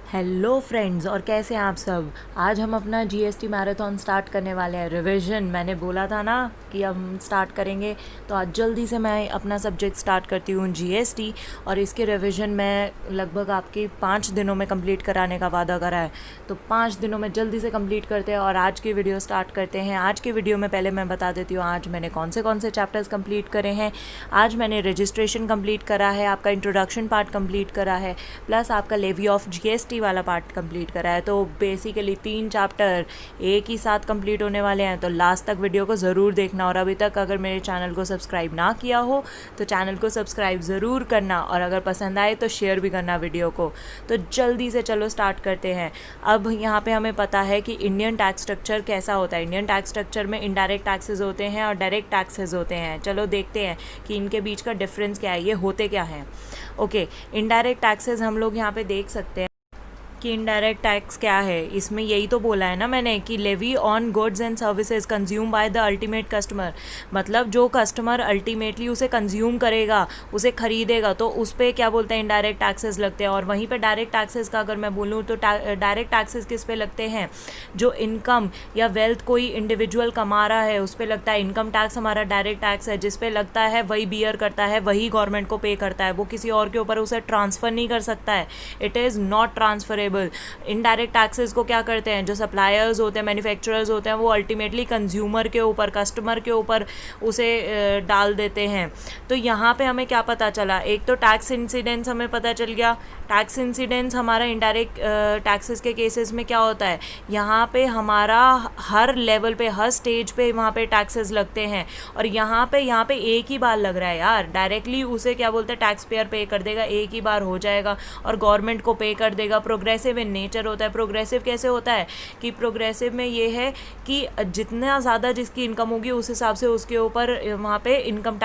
Hello friends, और कैसे हैं आप सब। आज हम अपना जीएसटी मैराथन स्टार्ट करने वाले हैं। रिवीजन मैंने बोला था ना कि अब हम स्टार्ट करेंगे, तो आज जल्दी से मैं अपना सब्जेक्ट स्टार्ट करती हूँ जीएसटी। और इसके रिवीजन मैं लगभग आपके 5 दिनों में कंप्लीट कराने का वादा करा है, तो 5 दिनों में जल्दी से कंप्लीट करते हैं और आज की वीडियो स्टार्ट करते हैं। आज की वीडियो में पहले मैं बता देती हूँ आज मैंने कौन से चैप्टर्स कंप्लीट करे हैं। आज मैंने रजिस्ट्रेशन कंप्लीट करा है, आपका इंट्रोडक्शन पार्ट कंप्लीट करा है, प्लस आपका लेवी ऑफ जीएसटी वाला पार्ट कंप्लीट करा है। तो बेसिकली 3 चैप्टर एक ही साथ कंप्लीट होने वाले हैं, तो लास्ट तक वीडियो को ज़रूर देखना। और अभी तक अगर मेरे चैनल को सब्सक्राइब ना किया हो तो चैनल को सब्सक्राइब ज़रूर करना, और अगर पसंद आए तो शेयर भी करना वीडियो को। तो जल्दी से चलो स्टार्ट करते हैं। अब यहाँ पे हमें पता है कि इंडियन टैक्स स्ट्रक्चर कैसा होता है। इंडियन टैक्स स्ट्रक्चर में इनडायरेक्ट टैक्सेस होते हैं और डायरेक्ट टैक्सेस होते हैं। चलो देखते हैं कि इनके बीच का डिफरेंस क्या है, ये होते क्या हैं। ओके, इनडायरेक्ट टैक्सेस हम लोग यहाँ पे देख सकते हैं कि इनडायरेक्ट टैक्स क्या है। इसमें यही तो बोला है ना मैंने कि levy on goods and services consume by the ultimate customer. मतलब जो कस्टमर अल्टीमेटली उसे कंज्यूम करेगा, उसे खरीदेगा, तो उस पर क्या बोलते हैं, इनडायरेक्ट टैक्सेस लगते हैं। और वहीं पे डायरेक्ट टैक्सेस का अगर मैं बोलूँ तो डायरेक्ट टैक्सेस किस पे लगते हैं, जो इनकम या वेल्थ कोई इंडिविजुअल कमा रहा है उस पर लगता है। इनकम टैक्स हमारा डायरेक्ट टैक्स है, जिस पे लगता है वही बियर करता है, वही गवर्नमेंट को पे करता है। वो किसी और के ऊपर उसे ट्रांसफ़र नहीं कर सकता है। It is not transferable. Indirect taxes को क्या करते हैं, जो सप्लायर्स होते हैं, मैन्युफैक्चरर्स होते हैं, वो अल्टीमेटली कंज्यूमर के ऊपर, कस्टमर के ऊपर उसे डाल देते हैं। तो यहाँ पे हमें क्या पता चला, एक तो टैक्स इंसिडेंस हमें पता चल गया। टैक्स इंसिडेंस हमारा इनडायरेक्ट टैक्सेस के केसेस में क्या होता है, यहाँ पे हमारा हर लेवल पे, हर स्टेज पे वहाँ पे टैक्सेस लगते हैं। और यहाँ पे एक ही बार लग रहा है यार, डायरेक्टली उसे क्या बोलते हैं, टैक्स पेयर पे कर देगा, एक ही बार हो जाएगा और गवर्नमेंट को पे कर देगा। प्रोग्रेसिव इन नेचर होता है। प्रोग्रेसिव कैसे होता है कि प्रोग्रेसिव में ये है कि जितना ज़्यादा जिसकी इनकम होगी उस हिसाब से उसके ऊपर वहाँ पे इनकम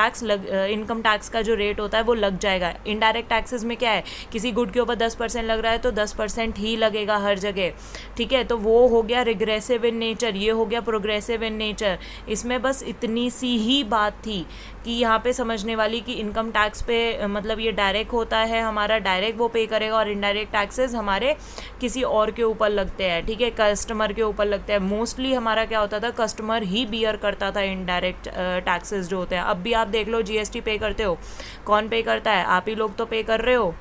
टैक्स का जो रेट होता है वो लग जाएगा। इनडायरेक्ट टैक्सेस में क्या है, किसी गुड के ऊपर 10% लग रहा है तो 10% ही लगेगा हर जगह, ठीक है। तो वो हो गया रिग्रेसिव इन नेचर, ये हो गया प्रोग्रेसिव इन नेचर। इसमें बस इतनी सी ही बात थी कि यहाँ पे समझने वाली कि इनकम टैक्स पे मतलब ये डायरेक्ट होता है हमारा, डायरेक्ट वो पे करेगा, और इनडायरेक्ट टैक्सेस हमारे किसी और के ऊपर लगते हैं, ठीक है, कस्टमर के ऊपर लगते हैं। मोस्टली हमारा क्या होता था, कस्टमर ही बियर करता था इनडायरेक्ट टैक्सेस जो होते हैं। अब भी आप देख लो, जीएसटी पे करते हो, कौन पे करता है, आप ही लोग तो पे कर रहे हो।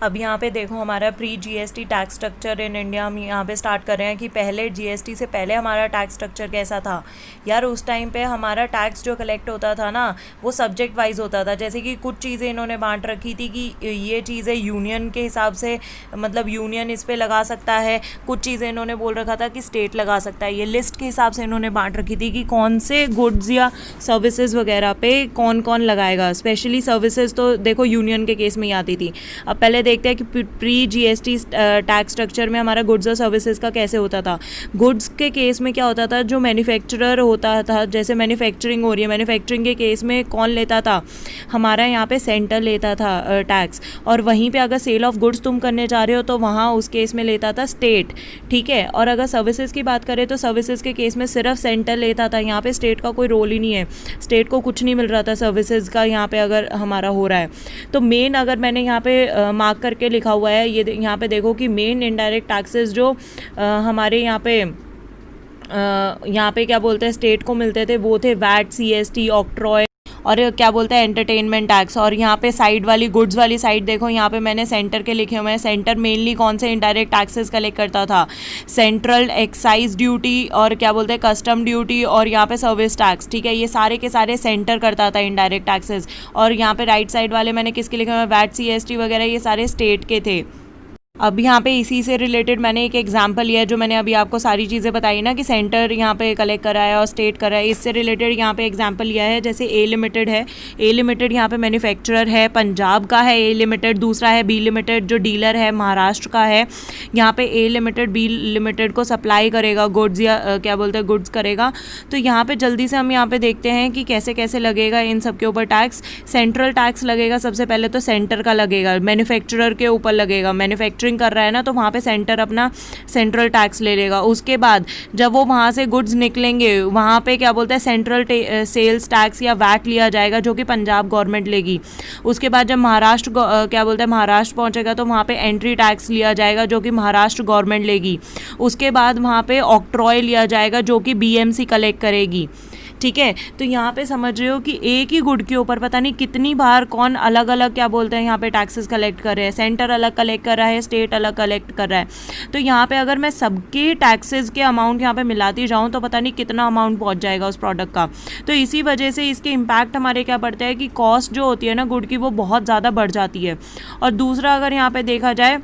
अब यहाँ पे देखो हमारा pre GST tax structure in India हम यहाँ पे स्टार्ट कर रहे हैं कि पहले जीएसटी से पहले हमारा टैक्स स्ट्रक्चर कैसा था। यार उस टाइम पे हमारा टैक्स जो कलेक्ट होता था ना, वो सब्जेक्ट वाइज होता था। जैसे कि कुछ चीज़ें इन्होंने बांट रखी थी कि ये चीज़ें यूनियन के हिसाब से, मतलब यूनियन इस पर लगा सकता है, कुछ चीज़ें इन्होंने बोल रखा था कि स्टेट लगा सकता है। ये लिस्ट के हिसाब से इन्होंने बांट रखी थी कि कौन से गुड्स या सर्विसेज वगैरह पे कौन कौन लगाएगा। स्पेशली सर्विसेज तो देखो यूनियन के केस में ही आती थी। अब पहले देखते हैं कि प्री जीएसटी टैक्स स्ट्रक्चर में हमारा गुड्स और सर्विसेज का कैसे होता था। गुड्स के केस में क्या होता था, जो मैन्युफैक्चरर होता था, जैसे मैन्युफैक्चरिंग हो रही है, मैन्युफैक्चरिंग के केस में कौन लेता था, हमारा यहाँ पे सेंटर लेता था टैक्स। और वहीं पे अगर सेल ऑफ गुड्स तुम करने जा रहे हो तो वहाँ उस केस में लेता था स्टेट, ठीक है। और अगर सर्विसेज की बात करें तो सर्विसेज के केस में सिर्फ सेंटर लेता था, यहाँ पे स्टेट का कोई रोल ही नहीं है, स्टेट को कुछ नहीं मिल रहा था सर्विसेज का यहाँ पे अगर हमारा हो रहा है तो। मेन अगर मैंने यहाँ पे मार्क करके लिखा हुआ है, ये यहाँ पे देखो कि मेन इनडायरेक्ट टैक्सेस जो हमारे यहाँ पे क्या बोलते हैं स्टेट को मिलते थे, वो थे वैट, सीएसटी, ऑक्ट्रॉय और क्या बोलते हैं एंटरटेनमेंट टैक्स। और यहाँ पे साइड वाली गुड्स वाली साइड देखो, यहाँ पे मैंने सेंटर के लिखे हुए हैं। सेंटर मेनली कौन से इनडायरेक्ट टैक्सेस कलेक्ट करता था, सेंट्रल एक्साइज ड्यूटी और क्या बोलते हैं कस्टम ड्यूटी और यहाँ पे सर्विस टैक्स, ठीक है। ये सारे के सारे सेंटर करता था इनडायरेक्ट टैक्सेस। और यहाँ पे राइट साइड वाले मैंने किसके लिखे हुए हैं, वैट, सीएसटी वगैरह, ये सारे स्टेट के थे। अब यहाँ पे इसी से रिलेटेड मैंने एक एग्जांपल लिया है, जो मैंने अभी आपको सारी चीज़ें बताई ना कि सेंटर यहाँ पे कलेक्ट करा है और स्टेट करा है, इससे रिलेटेड यहाँ पे एग्जांपल लिया है। जैसे ए लिमिटेड है, ए लिमिटेड यहाँ पे मैन्युफैक्चरर है, पंजाब का है ए लिमिटेड। दूसरा है बी लिमिटेड जो डीलर है, महाराष्ट्र का है। यहाँ पे ए लिमिटेड बी लिमिटेड को सप्लाई करेगा गुड्स या क्या बोलते हैं गुड्स करेगा। तो यहाँ पे जल्दी से हम यहाँ पे देखते हैं कि कैसे कैसे लगेगा इन सब के ऊपर टैक्स। सेंट्रल टैक्स लगेगा सबसे पहले, तो सेंटर का लगेगा, मैन्युफैक्चरर के ऊपर लगेगा, मैन्युफैक्चरिंग मैन्युफैक्चरिंग कर रहा है ना, तो वहाँ पे सेंटर अपना सेंट्रल टैक्स ले लेगा। उसके बाद जब वो वहाँ से गुड्स निकलेंगे, वहाँ पे क्या बोलते हैं सेंट्रल सेल्स टैक्स या वैट लिया जाएगा, जो कि पंजाब गवर्नमेंट लेगी। उसके बाद जब महाराष्ट्र क्या बोलते हैं महाराष्ट्र पहुँचेगा, तो वहाँ पे एंट्री टैक्स लिया जाएगा, जो कि महाराष्ट्र गवर्नमेंट लेगी। उसके बाद वहाँ पे ऑक्ट्रॉय लिया जाएगा, जो कि बीएमसी कलेक्ट करेगी। ठीक है, तो यहाँ पे समझ रहे हो कि एक ही गुड के ऊपर पता नहीं कितनी बार कौन अलग अलग क्या बोलते हैं यहाँ पे टैक्सेस कलेक्ट कर रहे हैं। सेंटर अलग कलेक्ट कर रहा है, स्टेट अलग कलेक्ट कर रहा है। तो यहाँ पे अगर मैं सबके टैक्सेस के अमाउंट यहाँ पे मिलाती जाऊँ तो पता नहीं कितना अमाउंट पहुँच जाएगा उस प्रोडक्ट का। तो इसी वजह से इसके इम्पैक्ट हमारे क्या पड़ता है कि कॉस्ट जो होती है ना गुड की, वो बहुत ज़्यादा बढ़ जाती है। और दूसरा अगर यहाँ पे देखा जाए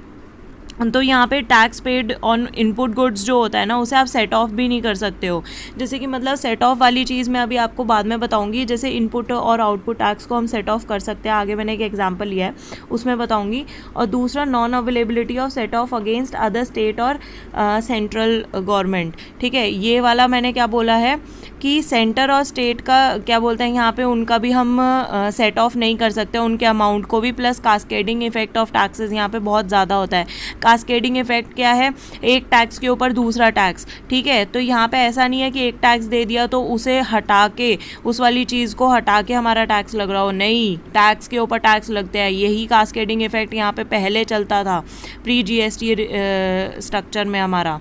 तो यहाँ पे tax paid on input goods जो होता है ना, उसे आप सेट ऑफ भी नहीं कर सकते हो। जैसे कि मतलब सेट ऑफ वाली चीज़ मैं अभी आपको बाद में बताऊंगी। जैसे इनपुट और आउटपुट टैक्स को हम सेट ऑफ कर सकते हैं, आगे मैंने एक एग्जांपल लिया है उसमें बताऊंगी। और दूसरा non availability of set of against other state और सेंट्रल गवर्नमेंट। ठीक है, ये वाला मैंने क्या बोला है कि सेंटर और स्टेट का क्या बोलते हैं यहाँ पे उनका भी हम सेट ऑफ नहीं कर सकते, उनके अमाउंट को भी। Plus cascading effect of taxes यहाँ पे बहुत ज़्यादा होता है। कास्केडिंग इफेक्ट क्या है, एक टैक्स के ऊपर दूसरा टैक्स। ठीक है, तो यहाँ पे ऐसा नहीं है कि एक टैक्स दे दिया तो उसे हटा के, उस वाली चीज़ को हटा के हमारा टैक्स लग रहा हो, नहीं, टैक्स के ऊपर टैक्स लगते हैं। यही कास्केडिंग इफेक्ट यहाँ पे पहले चलता था प्री जीएसटी स्ट्रक्चर में हमारा।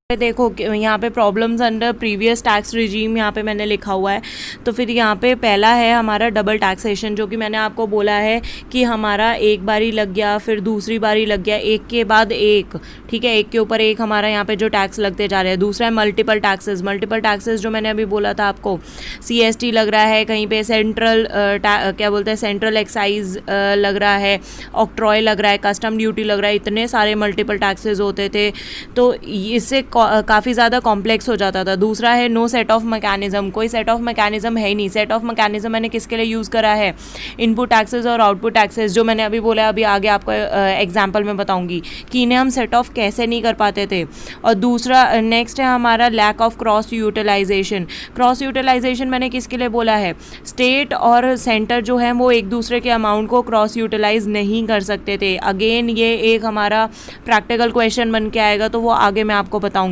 देखो यहाँ पे problems under previous tax regime यहाँ पे मैंने लिखा हुआ है। तो फिर यहाँ पे पहला है हमारा डबल टैक्सेशन, जो कि मैंने आपको बोला है कि हमारा एक बारी लग गया, फिर दूसरी बारी लग गया, एक के बाद एक। ठीक है, एक के ऊपर एक हमारा यहाँ पे जो टैक्स लगते जा रहे हैं। दूसरा है मल्टीपल टैक्सेस। मल्टीपल टैक्सेस जो मैंने अभी बोला था आपको, CST लग रहा है, कहीं पे सेंट्रल क्या बोलते हैं सेंट्रल एक्साइज लग रहा है, ऑक्ट्रॉय लग रहा है, कस्टम ड्यूटी लग रहा है, इतने सारे मल्टीपल टैक्सेस होते थे। तो इससे काफ़ी ज़्यादा कॉम्प्लेक्स हो जाता था। दूसरा है नो सेट ऑफ मैकेनिज्म। कोई सेट ऑफ मैकेनिज्म है ही नहीं। सेट ऑफ मैकेनिज्म मैंने किसके लिए यूज़ करा है, इनपुट टैक्सेस और आउटपुट टैक्सेस, जो मैंने अभी बोला, अभी आगे आपको एग्जांपल में बताऊंगी कि इन्हें हम सेट ऑफ कैसे नहीं कर पाते थे। और दूसरा नेक्स्ट है हमारा lack of cross utilisation. Cross utilisation मैंने किसके लिए बोला है, स्टेट और सेंटर जो है वो एक दूसरे के अमाउंट को क्रॉस यूटिलाइज नहीं कर सकते थे। अगेन ये एक हमारा प्रैक्टिकल क्वेश्चन बन के आएगा, तो वो आगे मैं आपको बताऊंगी।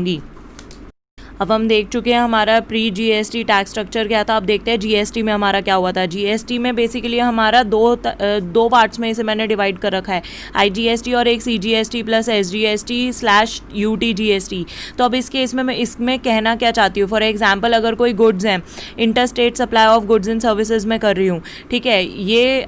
अब हम देख चुके हैं हमारा प्री जीएसटी टैक्स स्ट्रक्चर क्या था। अब देखते हैं जीएसटी में हमारा क्या हुआ था। जीएसटी में बेसिकली हमारा दो पार्ट्स में इसे मैंने डिवाइड कर रखा है, आईजीएसटी और एक सीजीएसटी प्लस एसजीएसटी/यूटीजीएसटी। तो अब इस केस में मैं इसमें कहना क्या चाहती हूँ, फॉर एग्जाम्पल अगर कोई गुड्स हैं, inter state supply of goods and services में कर रही हूँ। ठीक है, ये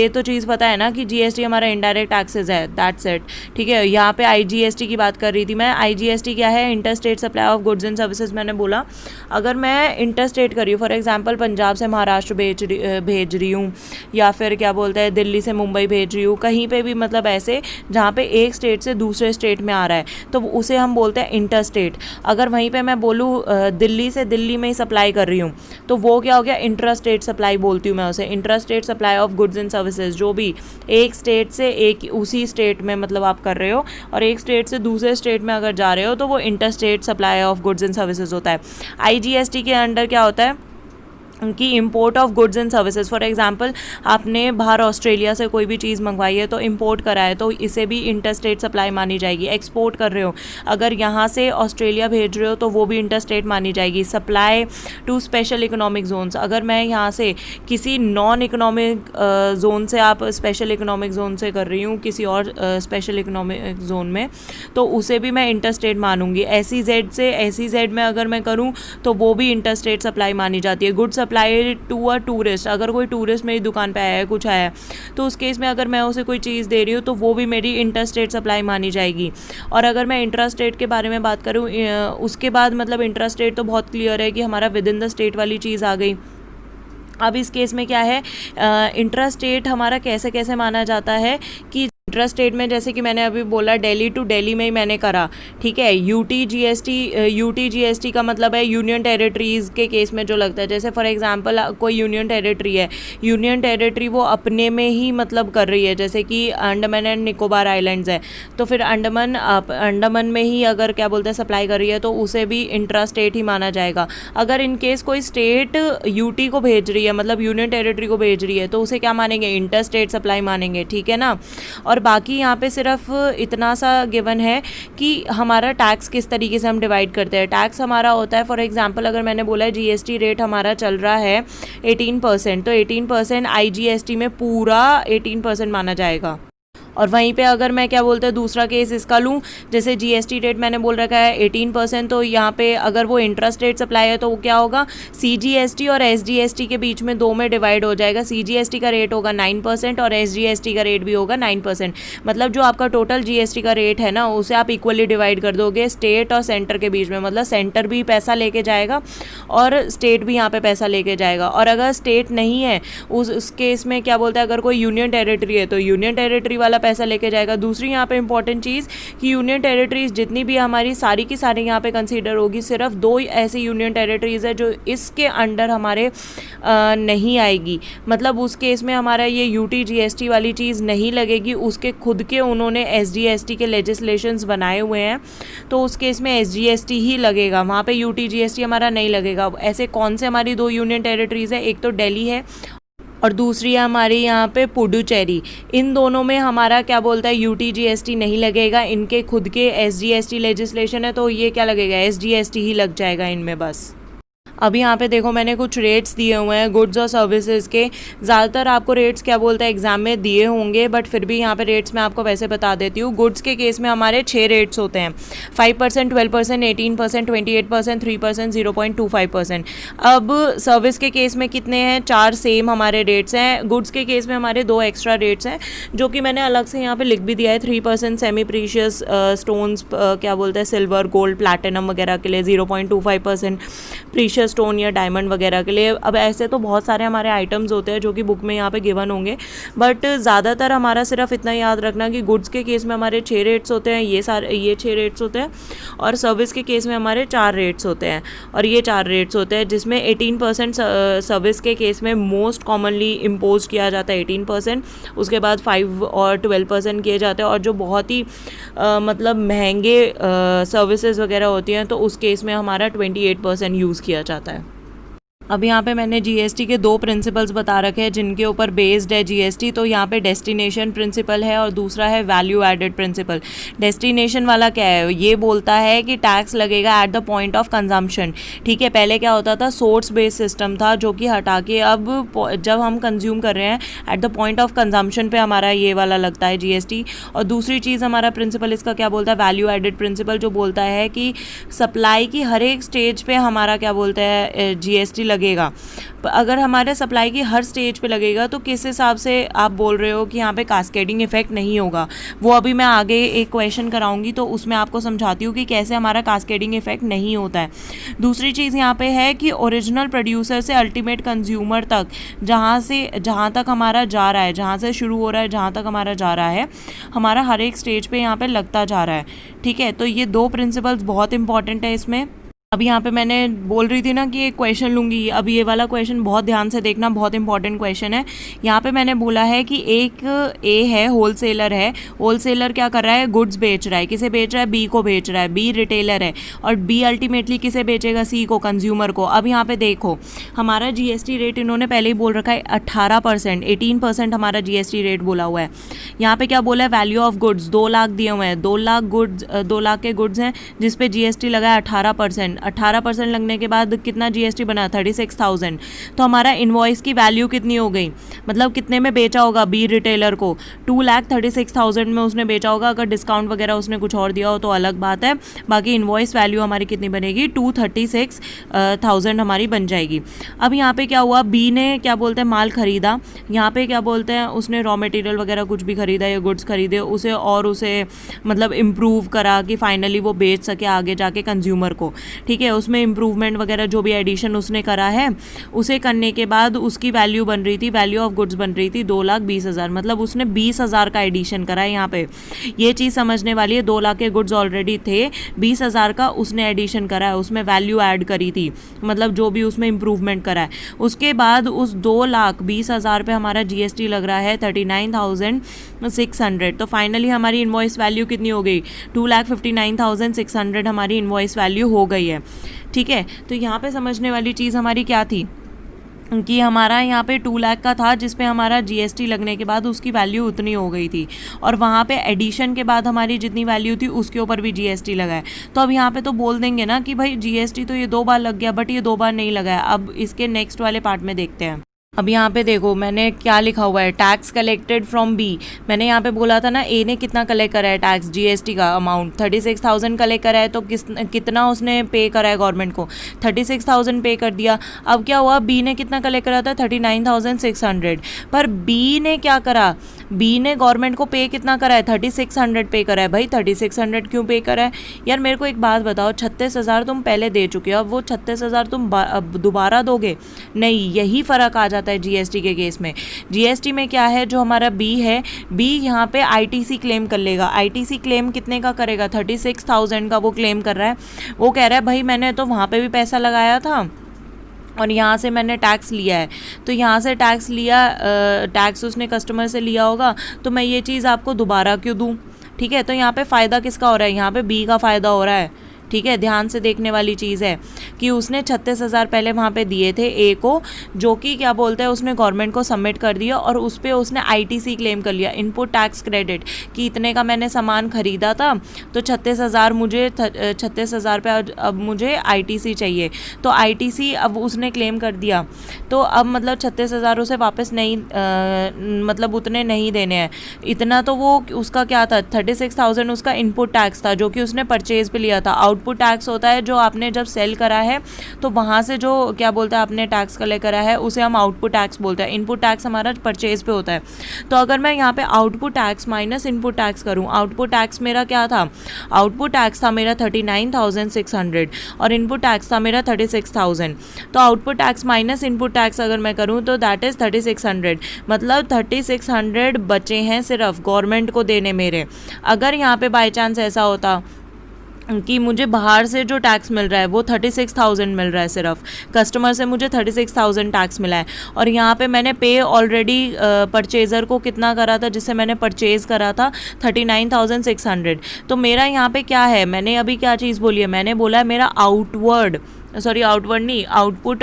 तो चीज़ पता है ना कि जीएसटी हमारा इनडायरेक्ट टैक्सेस है, दैट्स इट। ठीक है, यहाँ पे आईजीएसटी की बात कर रही थी मैं। आईजीएसटी क्या है, inter state supply of goods services. मैंने बोला अगर मैं इंटरस्टेट कर रही हूँ, फॉर एग्जांपल पंजाब से महाराष्ट्र भेज रही हूँ, या फिर क्या बोलते हैं दिल्ली से मुंबई भेज रही हूँ, कहीं पे भी मतलब ऐसे जहाँ पे एक स्टेट से दूसरे स्टेट में आ रहा है, तो उसे हम बोलते हैं इंटरस्टेट। अगर वहीं पे मैं बोलूँ दिल्ली से दिल्ली में ही सप्लाई कर रही हूँ, तो वो क्या हो गया, इंट्रास्टेट सप्लाई बोलती हूँ मैं उसे। Intrastate supply of goods and services, जो भी एक स्टेट से एक उसी स्टेट में मतलब आप कर रहे हो, और एक स्टेट से दूसरे स्टेट में अगर जा रहे हो, तो वो interstate supply of goods and services होता है। आईजीएसटी के अंडर क्या होता है कि import of goods and services. For example आपने बाहर ऑस्ट्रेलिया से कोई भी चीज़ मंगवाई है, तो इंपोर्ट करा है, तो इसे भी इंटरस्टेट सप्लाई मानी जाएगी। एक्सपोर्ट कर रहे हो, अगर यहाँ से ऑस्ट्रेलिया भेज रहे हो, तो वो भी इंटरस्टेट मानी जाएगी। Supply to special economic zones, अगर मैं यहाँ से किसी नॉन इकोनॉमिक जोन से, आप स्पेशल इकोनॉमिक जोन से कर रही हूँ किसी और स्पेशल इकोनॉमिक जोन में, तो उसे भी मैं इंटरस्टेट मानूंगी। SEZ से SEZ में अगर मैं करूँ, तो वो भी इंटरस्टेट सप्लाई मानी जाती है। Good supply to a tourist, अगर कोई टूरिस्ट मेरी दुकान पे आया है, कुछ आया है, तो उस केस में अगर मैं उसे कोई चीज़ दे रही हूँ, तो वो भी मेरी इंटरस्टेट सप्लाई मानी जाएगी। और अगर मैं इंट्रास्टेट के बारे में बात करूँ, उसके बाद मतलब इंट्रास्टेट तो बहुत क्लियर है कि हमारा विद इन द स्टेट वाली चीज़ आ गई। अब इस केस में क्या है, इंट्रास्टेट हमारा कैसे कैसे माना जाता है कि इंट्रास्टेट में, जैसे कि मैंने अभी बोला दिल्ली टू दिल्ली में ही मैंने करा। ठीक है, यूटीजीएसटी का मतलब है यूनियन टेरिटरीज़ के केस में जो लगता है। जैसे फॉर एग्जांपल कोई यूनियन टेरिटरी है, यूनियन टेरिटरी वो अपने में ही मतलब कर रही है, जैसे कि अंडमान एंड निकोबार आइलैंड्स है, तो फिर अंडमान में ही अगर क्या बोलते हैं सप्लाई कर रही है, तो उसे भी इंट्रास्टेट ही माना जाएगा। अगर इन केस कोई स्टेट यूटी को भेज रही है, मतलब यूनियन टेरिटरी को भेज रही है, तो उसे क्या मानेंगे, इंटरस्टेट सप्लाई मानेंगे। ठीक है ना। और और बाकी यहाँ पे सिर्फ इतना सा गिवन है कि हमारा टैक्स किस तरीके से हम डिवाइड करते हैं। टैक्स हमारा होता है, फॉर एग्जांपल अगर मैंने बोला है जीएसटी रेट हमारा चल रहा है 18%, तो 18% आईजीएसटी में पूरा 18% माना जाएगा। और वहीं पे अगर मैं क्या बोलते हैं दूसरा केस इसका लूँ, जैसे जीएसटी रेट मैंने बोल रखा है 18%, तो यहाँ पे अगर वो इंटरेस्ट रेट सप्लाई है तो वो क्या होगा, सीजीएसटी और एसजीएसटी के बीच में 2 में डिवाइड हो जाएगा। सीजीएसटी का रेट होगा 9% और एसजीएसटी का रेट भी होगा 9%। मतलब जो आपका टोटल जीएसटी का रेट है ना, उसे आप इक्वली डिवाइड कर दोगे स्टेट और सेंटर के बीच में। मतलब सेंटर भी पैसा लेके जाएगा और स्टेट भी यहाँ पे पैसा लेके जाएगा। और अगर स्टेट नहीं है उस केस में क्या बोलते हैं, अगर कोई यूनियन टेरिटरी है तो यूनियन टेरिटरी वाला पैसा लेके जाएगा। दूसरी यहाँ पे इंपॉर्टेंट चीज़ कि यूनियन टेरिटरीज जितनी भी हमारी सारी की सारी यहाँ पे कंसीडर होगी, सिर्फ 2 ऐसी यूनियन टेरिटरीज है जो इसके अंडर हमारे नहीं आएगी। मतलब उस केस में हमारा ये यूटी जीएसटी वाली चीज़ नहीं लगेगी, उसके खुद के उन्होंने एसजीएसटी के लेजिस्लेशंस बनाए हुए हैं, तो उस केस में एसजीएसटी ही लगेगा, वहाँ पे यूटी जीएसटी हमारा नहीं लगेगा। ऐसे कौन से हमारी 2 यूनियन टेरिटरीज है, एक तो दिल्ली है और दूसरी है हमारी यहाँ पे पुडुचेरी। इन दोनों में हमारा क्या बोलता है यूटी जीएसटी नहीं लगेगा, इनके खुद के एसजीएसटी लेजिस्लेशन है, तो ये क्या लगेगा, एसजीएसटी ही लग जाएगा इनमें बस। अभी यहाँ पे देखो मैंने कुछ रेट्स दिए हुए हैं गुड्स और सर्विसेज के। ज़्यादातर आपको रेट्स क्या बोलते हैं एग्जाम में दिए होंगे, बट फिर भी यहाँ पे रेट्स मैं आपको वैसे बता देती हूँ। गुड्स के केस में हमारे 6 रेट्स होते हैं, 5%, 12%, 18%, 28%, 3%, 0.25%। अब सर्विस के केस में कितने हैं, 4 सेम हमारे रेट्स हैं। गुड्स के केस में हमारे 2 एक्स्ट्रा रेट्स हैं जो कि मैंने अलग से यहाँ पर लिख भी दिया है। 3% सेमी प्रीशियस स्टोन्स क्या बोलते हैं सिल्वर, गोल्ड, प्लैटिनम वगैरह के लिए, 0.25% प्रीशियस स्टोन या डायमंड वगैरह के लिए। अब ऐसे तो बहुत सारे हमारे आइटम्स होते हैं जो कि बुक में यहाँ पे गिवन होंगे, बट ज़्यादातर हमारा सिर्फ इतना याद रखना कि गुड्स के केस में हमारे 6 रेट्स होते हैं, ये 6 रेट्स होते हैं, और सर्विस के केस में हमारे 4 रेट्स होते हैं और ये 4 रेट्स होते हैं, जिसमें 18% सर्विस के केस में मोस्ट कॉमनली इम्पोज किया जाता है 18%, उसके बाद 5 और 12% किए जाते हैं, और जो बहुत ही मतलब महंगे सर्विसेज वगैरह होती हैं तो उस केस में हमारा 28% यूज़ किया जाता है। अब यहाँ पे मैंने जीएसटी के 2 प्रिंसिपल्स बता रखे हैं जिनके ऊपर बेस्ड है जीएसटी। तो यहाँ पे डेस्टिनेशन प्रिंसिपल है और दूसरा है वैल्यू एडेड प्रिंसिपल। डेस्टिनेशन वाला क्या है, ये बोलता है कि टैक्स लगेगा at the point of consumption. ठीक है, पहले क्या होता था, सोर्स बेस्ड सिस्टम था जो कि हटा के अब जब हम कंज्यूम कर रहे हैं at the point of consumption पे हमारा ये वाला लगता है जीएसटी। और दूसरी चीज़ हमारा प्रिंसिपल इसका क्या बोलता है, वैल्यू एडेड प्रिंसिपल, जो बोलता है कि सप्लाई की हर एक स्टेज पे हमारा क्या बोलते हैं जीएसटी लगेगा। अगर हमारे सप्लाई की हर स्टेज पे लगेगा तो किस हिसाब से आप बोल रहे हो कि यहाँ पे कास्केडिंग इफेक्ट नहीं होगा, वो अभी मैं आगे एक क्वेश्चन कराऊंगी तो उसमें आपको समझाती हूँ कि कैसे हमारा कास्केडिंग इफेक्ट नहीं होता है। दूसरी चीज़ यहाँ पे है कि ओरिजिनल प्रोड्यूसर से अल्टीमेट कंज्यूमर तक, जहाँ तक हमारा जा रहा है, जहाँ से शुरू हो रहा है जहाँ तक हमारा जा रहा है, हमारा हर एक स्टेज पे यहाँ पे लगता जा रहा है। ठीक है, तो ये 2 प्रिंसिपल्स बहुत इंपॉर्टेंट है इसमें। अब यहाँ पे मैंने बोल रही थी ना कि एक क्वेश्चन लूँगी, अब ये वाला क्वेश्चन बहुत ध्यान से देखना, बहुत इंपॉर्टेंट क्वेश्चन है। यहाँ पे मैंने बोला है कि एक ए है, होलसेलर है, होलसेलर क्या कर रहा है, गुड्स बेच रहा है, किसे बेच रहा है, बी को बेच रहा है, बी रिटेलर है, और बी अल्टीमेटली किसे बेचेगा, सी को, कंज्यूमर को। अब यहाँ पे देखो हमारा जीएसटी रेट इन्होंने पहले ही बोल रखा है 18%, 18% हमारा जीएसटी रेट बोला हुआ है। यहाँ पे क्या बोला है, वैल्यू ऑफ गुड्स 2 लाख दिए हुए हैं, 2 लाख के गुड्स हैं जिसपे जीएसटी लगा है 18%। 18% लगने के बाद कितना जीएसटी बना, 36,000। तो हमारा इनवॉइस की वैल्यू कितनी हो गई, मतलब कितने में बेचा होगा बी रिटेलर को, 2,36,000 में उसने बेचा होगा। अगर डिस्काउंट वगैरह उसने कुछ और दिया हो तो अलग बात है, बाकी इनवॉइस वैल्यू हमारी कितनी बनेगी, 236,000 हमारी बन जाएगी। अब यहाँ पे क्या हुआ, बी ने क्या बोलते हैं माल खरीदा, यहाँ पे क्या बोलते हैं उसने रॉ मटेरियल वगैरह कुछ भी खरीदा या गुड्स खरीदे, उसे मतलब इम्प्रूव करा कि फाइनली वो बेच सके आगे जाके कंज्यूमर को। ठीक है, उसमें इम्प्रूवमेंट वगैरह जो भी एडिशन उसने करा है, उसे करने के बाद उसकी वैल्यू बन रही थी, वैल्यू ऑफ गुड्स बन रही थी 2,20,000, मतलब उसने 20,000 का एडिशन करा है। यहाँ पे ये चीज़ समझने वाली है, 2 लाख के गुड्स ऑलरेडी थे, 20,000 का उसने एडिशन करा है, उसमें वैल्यू ऐड करी थी, मतलब जो भी उसमें इम्प्रूवमेंट करा है। उसके बाद उस 2,20,000 पे हमारा जीएसटी लग रहा है 39,600। तो फाइनली हमारी इनवॉइस वैल्यू कितनी हो गई, 2,59,600 हमारी इनवॉइस वैल्यू हो गई है। ठीक है, तो यहाँ पे समझने वाली चीज़ हमारी क्या थी, कि हमारा यहाँ पे 2 लाख का था, जिस पे हमारा जीएसटी लगने के बाद उसकी वैल्यू उतनी हो गई थी, और वहाँ पे एडिशन के बाद हमारी जितनी वैल्यू थी उसके ऊपर भी जीएसटी लगा है। तो अब यहाँ पे तो बोल देंगे ना कि भाई जीएसटी तो ये 2 बार लग गया, बट ये 2 बार नहीं लगा है। अब इसके नेक्स्ट वाले पार्ट में देखते हैं। अब यहाँ पे देखो मैंने क्या लिखा हुआ है, टैक्स कलेक्टेड फ्रॉम बी। मैंने यहाँ पे बोला था ना ए ने कितना कलेक्ट करा है टैक्स, जीएसटी का अमाउंट 36,000 कलेक्ट करा है, तो कितना उसने पे करा है गवर्नमेंट को, 36,000 पे कर दिया। अब क्या हुआ, बी ने कितना कलेक्ट करा था, 39,600। पर बी ने क्या करा, बी ने गवर्नमेंट को पे कितना करा है, 3600 पे करा है। भाई 3600 क्यों पे करा है यार, मेरे को एक बात बताओ, 36,000 तुम पहले दे चुके हो, अब वो 36,000 तुम अब दोबारा दोगे? नहीं, यही फ़र्क आ जाता है जीएसटी के केस में। जीएसटी में क्या है, जो हमारा बी है, बी यहाँ पे आईटीसी क्लेम कर लेगा। आईटीसी क्लेम कितने का करेगा, 36,000 का वो क्लेम कर रहा है। वो कह रहा है भाई मैंने तो वहाँ पे भी पैसा लगाया था और यहाँ से मैंने टैक्स लिया है, तो यहाँ से टैक्स लिया, टैक्स उसने कस्टमर से लिया होगा, तो मैं ये चीज़ आपको दोबारा क्यों दूँ? ठीक है, तो यहाँ पे फ़ायदा किसका हो रहा है, यहाँ पे बी का फ़ायदा हो रहा है। ठीक है, ध्यान से देखने वाली चीज़ है कि उसने 36,000 पहले वहाँ पे दिए थे ए को, जो कि क्या बोलते हैं उसने गवर्नमेंट को सबमिट कर दिया, और उस पर उसने आईटीसी क्लेम कर लिया, इनपुट टैक्स क्रेडिट, कि इतने का मैंने सामान खरीदा था, तो 36,000 मुझे 36,000 पे अब मुझे आईटीसी चाहिए, तो आईटीसी अब उसने क्लेम कर दिया। तो अब मतलब 36,000 उसे वापस नहीं मतलब उतने नहीं देने हैं। इतना तो वो उसका क्या था, 36,000 उसका इनपुट टैक्स था, जो कि उसने परचेज पे लिया था। आउटपुट टैक्स होता है जो आपने जब सेल करा है तो वहाँ से जो क्या बोलते हैं आपने टैक्स कलेक्ट करा है, उसे हम आउटपुट टैक्स बोलते हैं। इनपुट टैक्स हमारा परचेज पे होता है। तो अगर मैं यहाँ पे output tax minus input tax करूँ, आउटपुट टैक्स मेरा क्या था, आउटपुट टैक्स था मेरा 39,600 और इनपुट टैक्स था मेरा 36,000। तो output tax minus input tax अगर मैं करूँ तो दैट इज़ 3600, मतलब 3600 बचे हैं सिर्फ गवर्नमेंट को देने मेरे। अगर यहाँ पे बाई चांस ऐसा होता कि मुझे बाहर से जो टैक्स मिल रहा है वो 36,000 मिल रहा है, सिर्फ कस्टमर से मुझे 36,000 टैक्स मिला है, और यहाँ पे मैंने पे ऑलरेडी परचेज़र को कितना करा था, जिससे मैंने परचेज़ करा था 39,600। तो मेरा यहाँ पे क्या है, मैंने अभी क्या चीज़ बोली है, मैंने बोला है मेरा आउटपुट नहीं, आउटपुट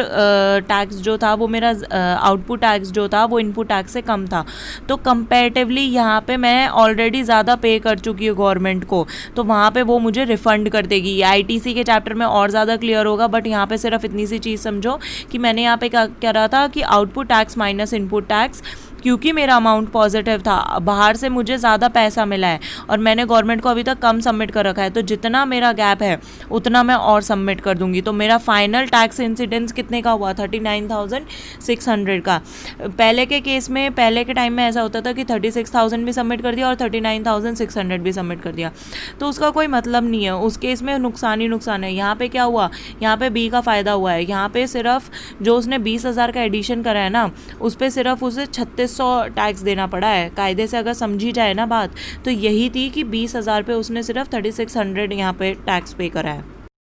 टैक्स जो था वो मेरा आउटपुट टैक्स जो था वो इनपुट टैक्स से कम था। तो कंपैरेटिवली यहाँ पे मैं ऑलरेडी ज़्यादा पे कर चुकी हूँ गवर्नमेंट को, तो वहाँ पे वो मुझे रिफ़ंड कर देगी। ये आईटीसी के चैप्टर में और ज़्यादा क्लियर होगा, बट यहाँ पे सिर्फ इतनी सी चीज़ समझो कि मैंने यहाँ पे क्या करा था कि output tax minus input tax, क्योंकि मेरा अमाउंट पॉजिटिव था, बाहर से मुझे ज़्यादा पैसा मिला है और मैंने गवर्नमेंट को अभी तक कम सबमिट कर रखा है, तो जितना मेरा गैप है उतना मैं और सबमिट कर दूंगी। तो मेरा फाइनल टैक्स इंसिडेंस कितने का हुआ, 39,600 का। पहले के केस में, पहले के टाइम में ऐसा होता था कि 36,000 भी सबमिट कर दिया और 39,600 भी सबमिट कर दिया, तो उसका कोई मतलब नहीं है, उस केस में नुकसान ही नुकसान है। यहाँ पे क्या हुआ, यहाँ पे बी का फ़ायदा हुआ है। यहाँ पे सिर्फ जो उसने 20,000 का एडिशन करा है ना, उस पर सिर्फ उसे 3600 टैक्स देना पड़ा है। कायदे से अगर समझी जाए ना बात, तो यही थी कि 20,000 पे उसने सिर्फ 3600 यहाँ पे टैक्स पे करा है।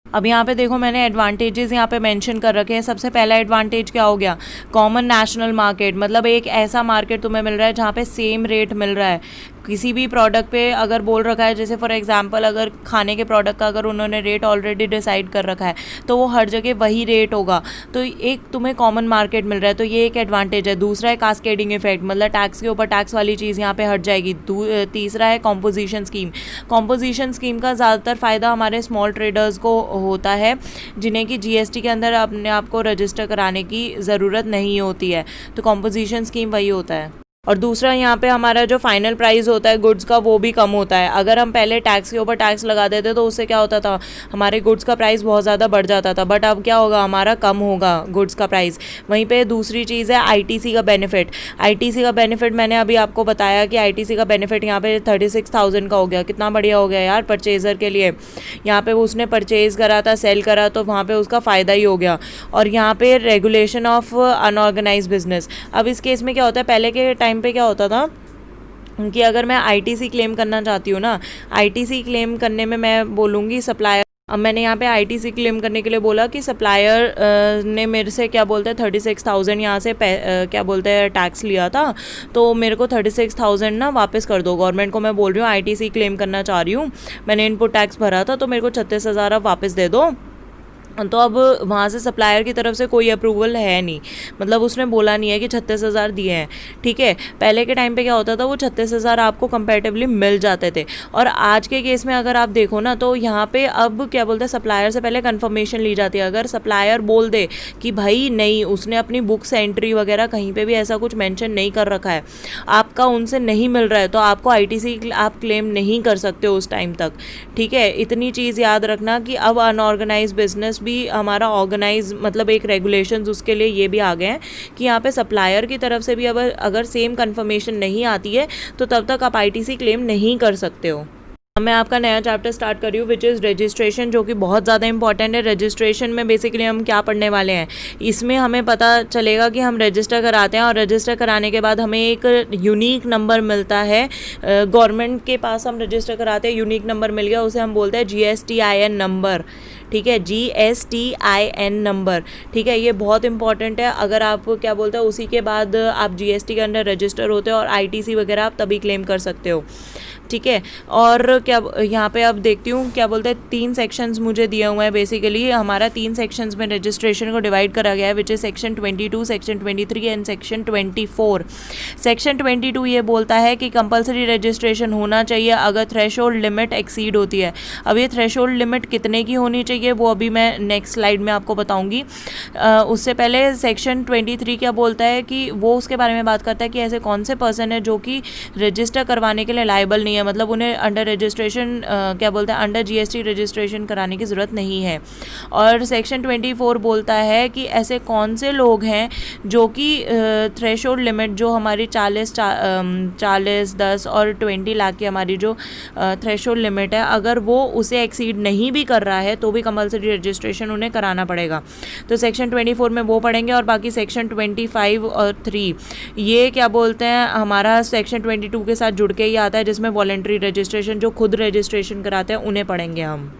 अब यहाँ पे देखो मैंने एडवांटेजेस यहाँ पे मेंशन कर रखे हैं। सबसे पहला एडवांटेज क्या हो गया, कॉमन नेशनल मार्केट, मतलब एक ऐसा मार्केट तुम्हें मिल रहा है जहाँ पे सेम रेट मिल रहा है किसी भी प्रोडक्ट पे। अगर बोल रखा है, जैसे फॉर एग्जांपल अगर खाने के प्रोडक्ट का अगर उन्होंने रेट ऑलरेडी डिसाइड कर रखा है, तो वो हर जगह वही रेट होगा, तो एक तुम्हें कॉमन मार्केट मिल रहा है, तो ये एक एडवांटेज है। दूसरा है कास्केडिंग इफेक्ट, मतलब टैक्स के ऊपर टैक्स वाली चीज़ यहाँ पे हट जाएगी। तीसरा है कॉम्पोजिशन स्कीम। कॉम्पोजिशन स्कीम का ज़्यादातर फ़ायदा हमारे स्मॉल ट्रेडर्स को होता है, जिन्हें कि जीएसटी के अंदर अपने आप को रजिस्टर कराने की ज़रूरत नहीं होती है, तो कॉम्पोजिशन स्कीम वही होता है। और दूसरा यहाँ पे हमारा जो फाइनल प्राइस होता है गुड्स का, वो भी कम होता है। अगर हम पहले टैक्स के ऊपर टैक्स लगा देते तो उससे क्या होता था, हमारे गुड्स का प्राइस बहुत ज़्यादा बढ़ जाता था, बट अब क्या होगा, हमारा कम होगा गुड्स का प्राइस। वहीं पे दूसरी चीज़ है आईटीसी का बेनिफिट। आईटीसी का बेनिफिट मैंने अभी आपको बताया कि आईटीसी का बेनिफिट यहाँ पे 36,000 का हो गया। कितना बढ़िया हो गया यार परचेज़र के लिए। यहाँ पे उसने परचेज़ करा था, सेल करा, तो वहाँ पर उसका फ़ायदा ही हो गया। और यहाँ पे रेगुलेशन ऑफ अनऑर्गेनाइज बिजनेस। अब इस केस में क्या होता है, पहले के टाइम पे क्या होता था कि अगर मैं आईटीसी क्लेम करना चाहती हूँ ना, आईटीसी क्लेम करने में मैं बोलूँगी सप्लायर। अब मैंने यहाँ पे आईटीसी क्लेम करने के लिए बोला कि सप्लायर ने मेरे से क्या बोलते हैं 36,000 यहाँ से क्या बोलते हैं टैक्स लिया था, तो मेरे को 36,000 ना वापस कर दो। गवर्नमेंट को मैं बोल रही हूँ आईटीसी क्लेम करना चाह रही हूँ, मैंने इनपुट टैक्स भरा था, तो मेरे को 36,000 अब वापस दे दो। तो अब वहाँ से सप्लायर की तरफ से कोई अप्रूवल है नहीं, मतलब उसने बोला नहीं है कि 36,000 दिए हैं। ठीक है, पहले के टाइम पे क्या होता था, वो 36,000 आपको कंपैरेटिवली मिल जाते थे। और आज के केस में अगर आप देखो ना, तो यहाँ पे अब क्या बोलते हैं, सप्लायर से पहले कंफर्मेशन ली जाती है। अगर सप्लायर बोल दे कि भाई नहीं, उसने अपनी बुक्स एंट्री वगैरह कहीं पर भी ऐसा कुछ मैंशन नहीं कर रखा है, आपका उनसे नहीं मिल रहा है, तो आपको ITC आप क्लेम नहीं कर सकते उस टाइम तक। ठीक है, इतनी चीज़ याद रखना कि अब अनऑर्गेनाइज बिजनेस भी हमारा ऑर्गेनाइज, मतलब एक रेगुलेशंस उसके लिए ये भी आ गए हैं कि यहाँ पे सप्लायर की तरफ से भी अब अगर सेम कंफर्मेशन नहीं आती है तो तब तक आप ITC क्लेम नहीं कर सकते हो। मैं आपका नया चैप्टर स्टार्ट कर रही हूँ विच इज़ रजिस्ट्रेशन, जो कि बहुत ज़्यादा इंपॉर्टेंट है। रजिस्ट्रेशन में बेसिकली हम क्या पढ़ने वाले हैं, इसमें हमें पता चलेगा कि हम रजिस्टर कराते हैं और रजिस्टर कराने के बाद हमें एक यूनिक नंबर मिलता है। गवर्नमेंट के पास हम रजिस्टर कराते हैं, यूनिक नंबर मिल गया, उसे हम बोलते हैं GSTIN नंबर। ठीक है, GSTIN नंबर। ठीक है, ये बहुत इंपॉर्टेंट है। अगर आप क्या बोलते हैं, उसी के बाद आप GST के अंडर रजिस्टर होते हो और ITC वगैरह आप तभी क्लेम कर सकते हो। ठीक है, और क्या यहाँ पे अब देखती हूँ, क्या बोलते हैं, 3 सेक्शंस मुझे दिए हुए हैं। बेसिकली हमारा 3 सेक्शंस में रजिस्ट्रेशन को डिवाइड करा गया है, which is section 22, section 23 and section 24। Section 22 ये बोलता है कि कंपलसरी रजिस्ट्रेशन होना चाहिए अगर थ्रेशोल्ड लिमिट एक्सीड होती है। अब ये थ्रेशोल्ड लिमिट कितने की होनी चाहिए वो अभी मैं नेक्स्ट स्लाइड में आपको बताऊँगी। उससे पहले सेक्शन 23 क्या बोलता है कि वो उसके बारे में बात करता है कि ऐसे कौन से पर्सन है जो कि रजिस्टर करवाने के लिए लायबल नहीं है, मतलब उन्हें अंडर रजिस्ट्रेशन क्या बोलते हैं, अंडर GST रजिस्ट्रेशन कराने की ज़रूरत नहीं है। और सेक्शन 24 बोलता है कि ऐसे कौन से लोग हैं जो कि थ्रेशोल्ड लिमिट जो हमारी 40, 10 और 20 लाख की हमारी जो थ्रेशोल्ड लिमिट है, अगर वो उसे एक्सीड नहीं भी कर रहा है तो भी कंपलसरी रजिस्ट्रेशन उन्हें कराना पड़ेगा। तो सेक्शन 24 में वो पढ़ेंगे। और बाकी सेक्शन 25 और 3 ये क्या बोलते हैं, हमारा सेक्शन 22 के साथ जुड़ के ही आता है, जिसमें वॉलंटरी रजिस्ट्रेशन, जो खुद रजिस्ट्रेशन कराते हैं उन्हें पढ़ेंगे हम।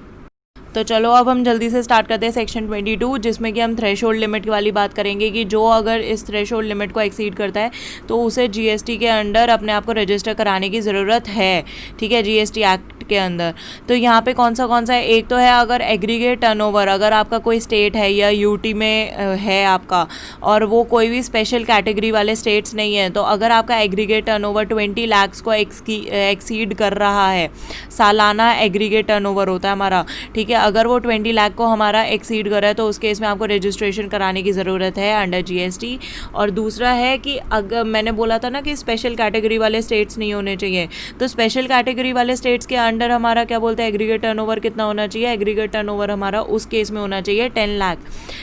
तो चलो अब हम जल्दी से स्टार्ट करते हैं सेक्शन 22, जिसमें कि हम थ्रेशोल्ड लिमिट वाली बात करेंगे कि जो अगर इस थ्रेशोल्ड लिमिट को एक्सीड करता है तो उसे GST के अंडर अपने आप को रजिस्टर कराने की ज़रूरत है। ठीक है, GST एक्ट के अंदर। तो यहाँ पे कौन सा है, एक तो है अगर एग्रीगेट टर्नओवर, अगर आपका कोई स्टेट है या UT में है आपका, और वो कोई भी स्पेशल कैटेगरी वाले स्टेट्स नहीं है, तो अगर आपका एग्रीगेट टर्नओवर 20 लाख को एक्सीड कर रहा है, सालाना एग्रीगेट टर्नओवर होता है हमारा। ठीक है, अगर वो 20 लाख को हमारा एक्सीड कर रहा है तो उस केस में आपको रजिस्ट्रेशन कराने की ज़रूरत है अंडर GST। और दूसरा है कि अगर मैंने बोला था ना कि स्पेशल कैटेगरी वाले स्टेट्स नहीं होने चाहिए, तो स्पेशल कैटेगरी वाले स्टेट्स के अंडर हमारा क्या बोलते हैं, एग्रीगेट टर्नओवर कितना होना चाहिए, एग्रीगेट टर्नओवर हमारा उस केस में होना चाहिए 10 लाख।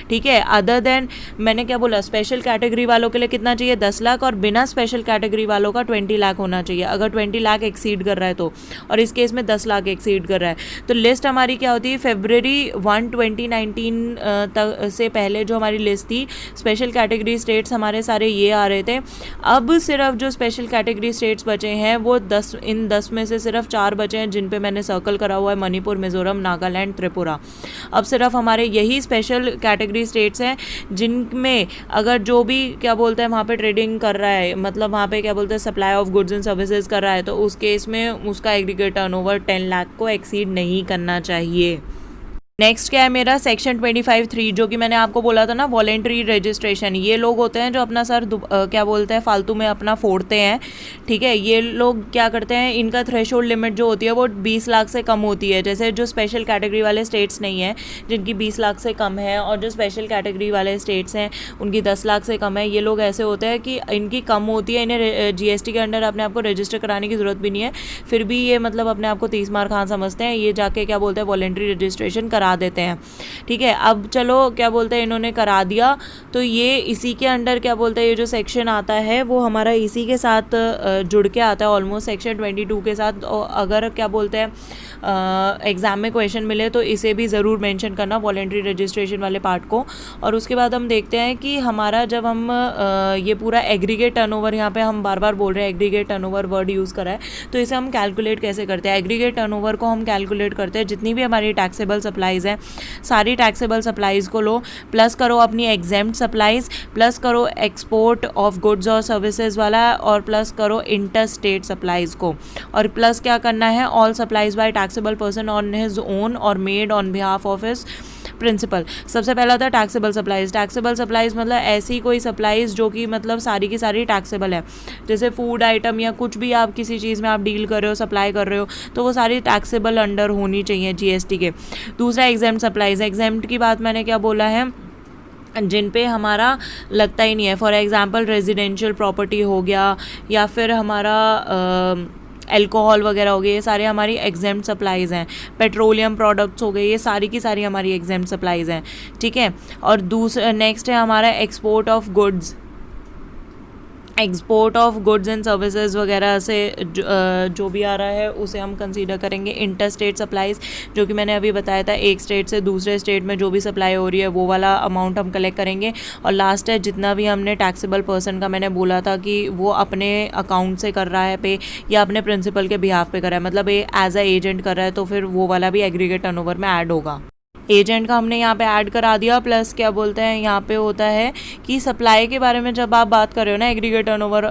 ठीक है, अदर देन मैंने क्या बोला, स्पेशल कैटेगरी वालों के लिए कितना चाहिए, 10 लाख, और बिना स्पेशल कैटेगरी वालों का 20 लाख होना चाहिए अगर 20 लाख एक्सीड कर रहा है तो, और इस केस में 10 लाख एक्सीड कर रहा है। तो लिस्ट हमारी क्या होती है, February 1, 2019 तक से पहले जो हमारी लिस्ट थी, स्पेशल कैटेगरी स्टेट्स हमारे सारे ये आ रहे थे। अब सिर्फ जो स्पेशल कैटेगरी स्टेट्स बचे हैं वो 10, इन 10 में से सिर्फ 4 बचे हैं जिन पे मैंने सर्कल करा हुआ है, मणिपुर, मिजोरम, नागालैंड, त्रिपुरा। अब सिर्फ हमारे यही स्पेशल कैटेगरी स्टेट्स हैं जिनमें अगर जो भी क्या बोलते हैं वहाँ पे ट्रेडिंग कर रहा है, मतलब वहाँ पे क्या बोलते हैं supply of goods and services कर रहा है, तो उस केस में उसका एग्रीगेट टर्नओवर 10 लाख को एक्सीड नहीं करना चाहिए। नेक्स्ट क्या है मेरा, सेक्शन 25(3), जो कि मैंने आपको बोला था ना, वॉलेंट्री रजिस्ट्रेशन। ये लोग होते हैं जो अपना सर क्या बोलते हैं फालतू में अपना फोड़ते हैं। ठीक है, ये लोग क्या करते हैं, इनका थ्रेशोल्ड लिमिट जो होती है वो 20 लाख से कम होती है। जैसे जो स्पेशल कैटेगरी वाले स्टेट्स नहीं हैं जिनकी 20 लाख से कम है, और जो स्पेशल कैटेगरी वाले स्टेट्स हैं उनकी 10 लाख से कम है, ये लोग ऐसे होते हैं कि इनकी कम होती है, इन्हें GST के अंडर अपने आप को रजिस्टर कराने की ज़रूरत भी नहीं है, फिर भी ये मतलब अपने आप को 30 मार खान समझते हैं, ये जाके क्या बोलते हैं वॉलेंट्री रजिस्ट्रेशन करा देते हैं। ठीक है, अब चलो क्या बोलते हैं इन्होंने करा दिया, तो ये इसी के अंडर क्या बोलते हैं ये जो सेक्शन आता है वो हमारा इसी के साथ जुड़ के आता है ऑलमोस्ट, सेक्शन 22 के साथ। अगर क्या बोलते हैं एग्ज़ाम में क्वेश्चन मिले तो इसे भी ज़रूर मेंशन करना, वॉलेंट्री रजिस्ट्रेशन वाले पार्ट को। और उसके बाद हम देखते हैं कि हमारा जब हम ये पूरा एग्रीगेट टर्नओवर, यहाँ पे हम बार बार बोल रहे हैं एग्रीगेट टर्नओवर वर्ड यूज़ करा है, तो इसे हम कैलकुलेट कैसे करते हैं। एग्रीगेट टर्नओवर को हम कैलकुलेट करते हैं, जितनी भी हमारी टैक्सेबल सप्लाईज़ हैं सारी टैक्सेबल सप्लाईज़ को लो, प्लस करो अपनी एग्जेम्प्ट सप्लाईज़, प्लस करो एक्सपोर्ट ऑफ गुड्स और सर्विसेज वाला, और प्लस करो इंटर स्टेट सप्लाईज़ को, और प्लस क्या करना है, all supplies by taxable person on his own or made on behalf of his principal. सबसे पहला होता है टैक्सेबल सप्लाईज। टैक्सेबल सप्लाईज मतलब ऐसी कोई सप्लाईज जो कि मतलब सारी की सारी टैक्सेबल है, जैसे फूड आइटम या कुछ भी आप किसी चीज़ में आप डील कर रहे हो, सप्लाई कर रहे हो, तो वो सारी टैक्सेबल अंडर होनी चाहिए जीएसटी के। दूसरा एग्जेम्प्ट सप्लाईज। एग्जेम्प्ट की बात मैंने क्या बोला है, जिन पे हमारा लगता ही नहीं है। फॉर एग्जांपल रेजिडेंशियल प्रॉपर्टी हो गया, या फिर हमारा अल्कोहल वगैरह हो गए, ये सारे हमारी एग्जेम्प्ट सप्लाईज़ हैं। पेट्रोलियम प्रोडक्ट्स हो गए, ये सारी की सारी हमारी एग्जेम्प्ट सप्लाईज़ हैं, ठीक है। और दूसरा नेक्स्ट है हमारा export of goods. Export of goods and services वगैरह से जो भी आ रहा है उसे हम कंसीडर करेंगे। इंटर स्टेट सप्लाईज, जो कि मैंने अभी बताया था, एक स्टेट से दूसरे स्टेट में जो भी सप्लाई हो रही है वो वाला अमाउंट हम कलेक्ट करेंगे। और लास्ट है जितना भी हमने टैक्सेबल पर्सन का मैंने बोला था कि वो अपने अकाउंट से कर रहा है पे या अपने प्रिंसिपल के बिहाफ पे कर रहा है, मतलब ये एज अ एजेंट कर रहा है, तो फिर वो वाला भी एग्रीगेट टर्नओवर में ऐड होगा। एजेंट का हमने यहाँ पे ऐड करा दिया। प्लस क्या बोलते हैं यहाँ पे होता है कि सप्लाई के बारे में जब आप बात कर रहे हो ना, एग्रीगेट टर्नओवर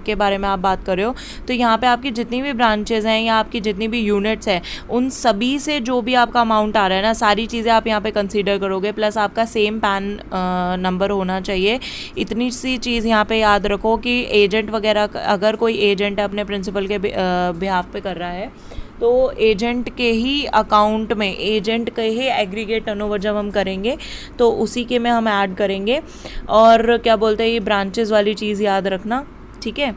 के बारे में आप बात कर रहे हो, तो यहाँ पे आपकी जितनी भी ब्रांचेज हैं या आपकी जितनी भी यूनिट्स हैं, उन सभी से जो भी आपका अमाउंट आ रहा है ना, सारी चीज़ें आप यहाँ पे कंसीडर करोगे। प्लस आपका सेम पैन नंबर होना चाहिए। इतनी सी चीज़ यहाँ पे याद रखो कि एजेंट वगैरह, अगर कोई एजेंट अपने प्रिंसिपल के बिहाफ पे कर रहा है, तो एजेंट के ही अकाउंट में, एजेंट के ही एग्रीगेट टर्नओवर जब हम करेंगे तो उसी के में हम ऐड करेंगे। और क्या बोलते हैं, ये ब्रांचेस वाली चीज़ याद रखना, ठीक है।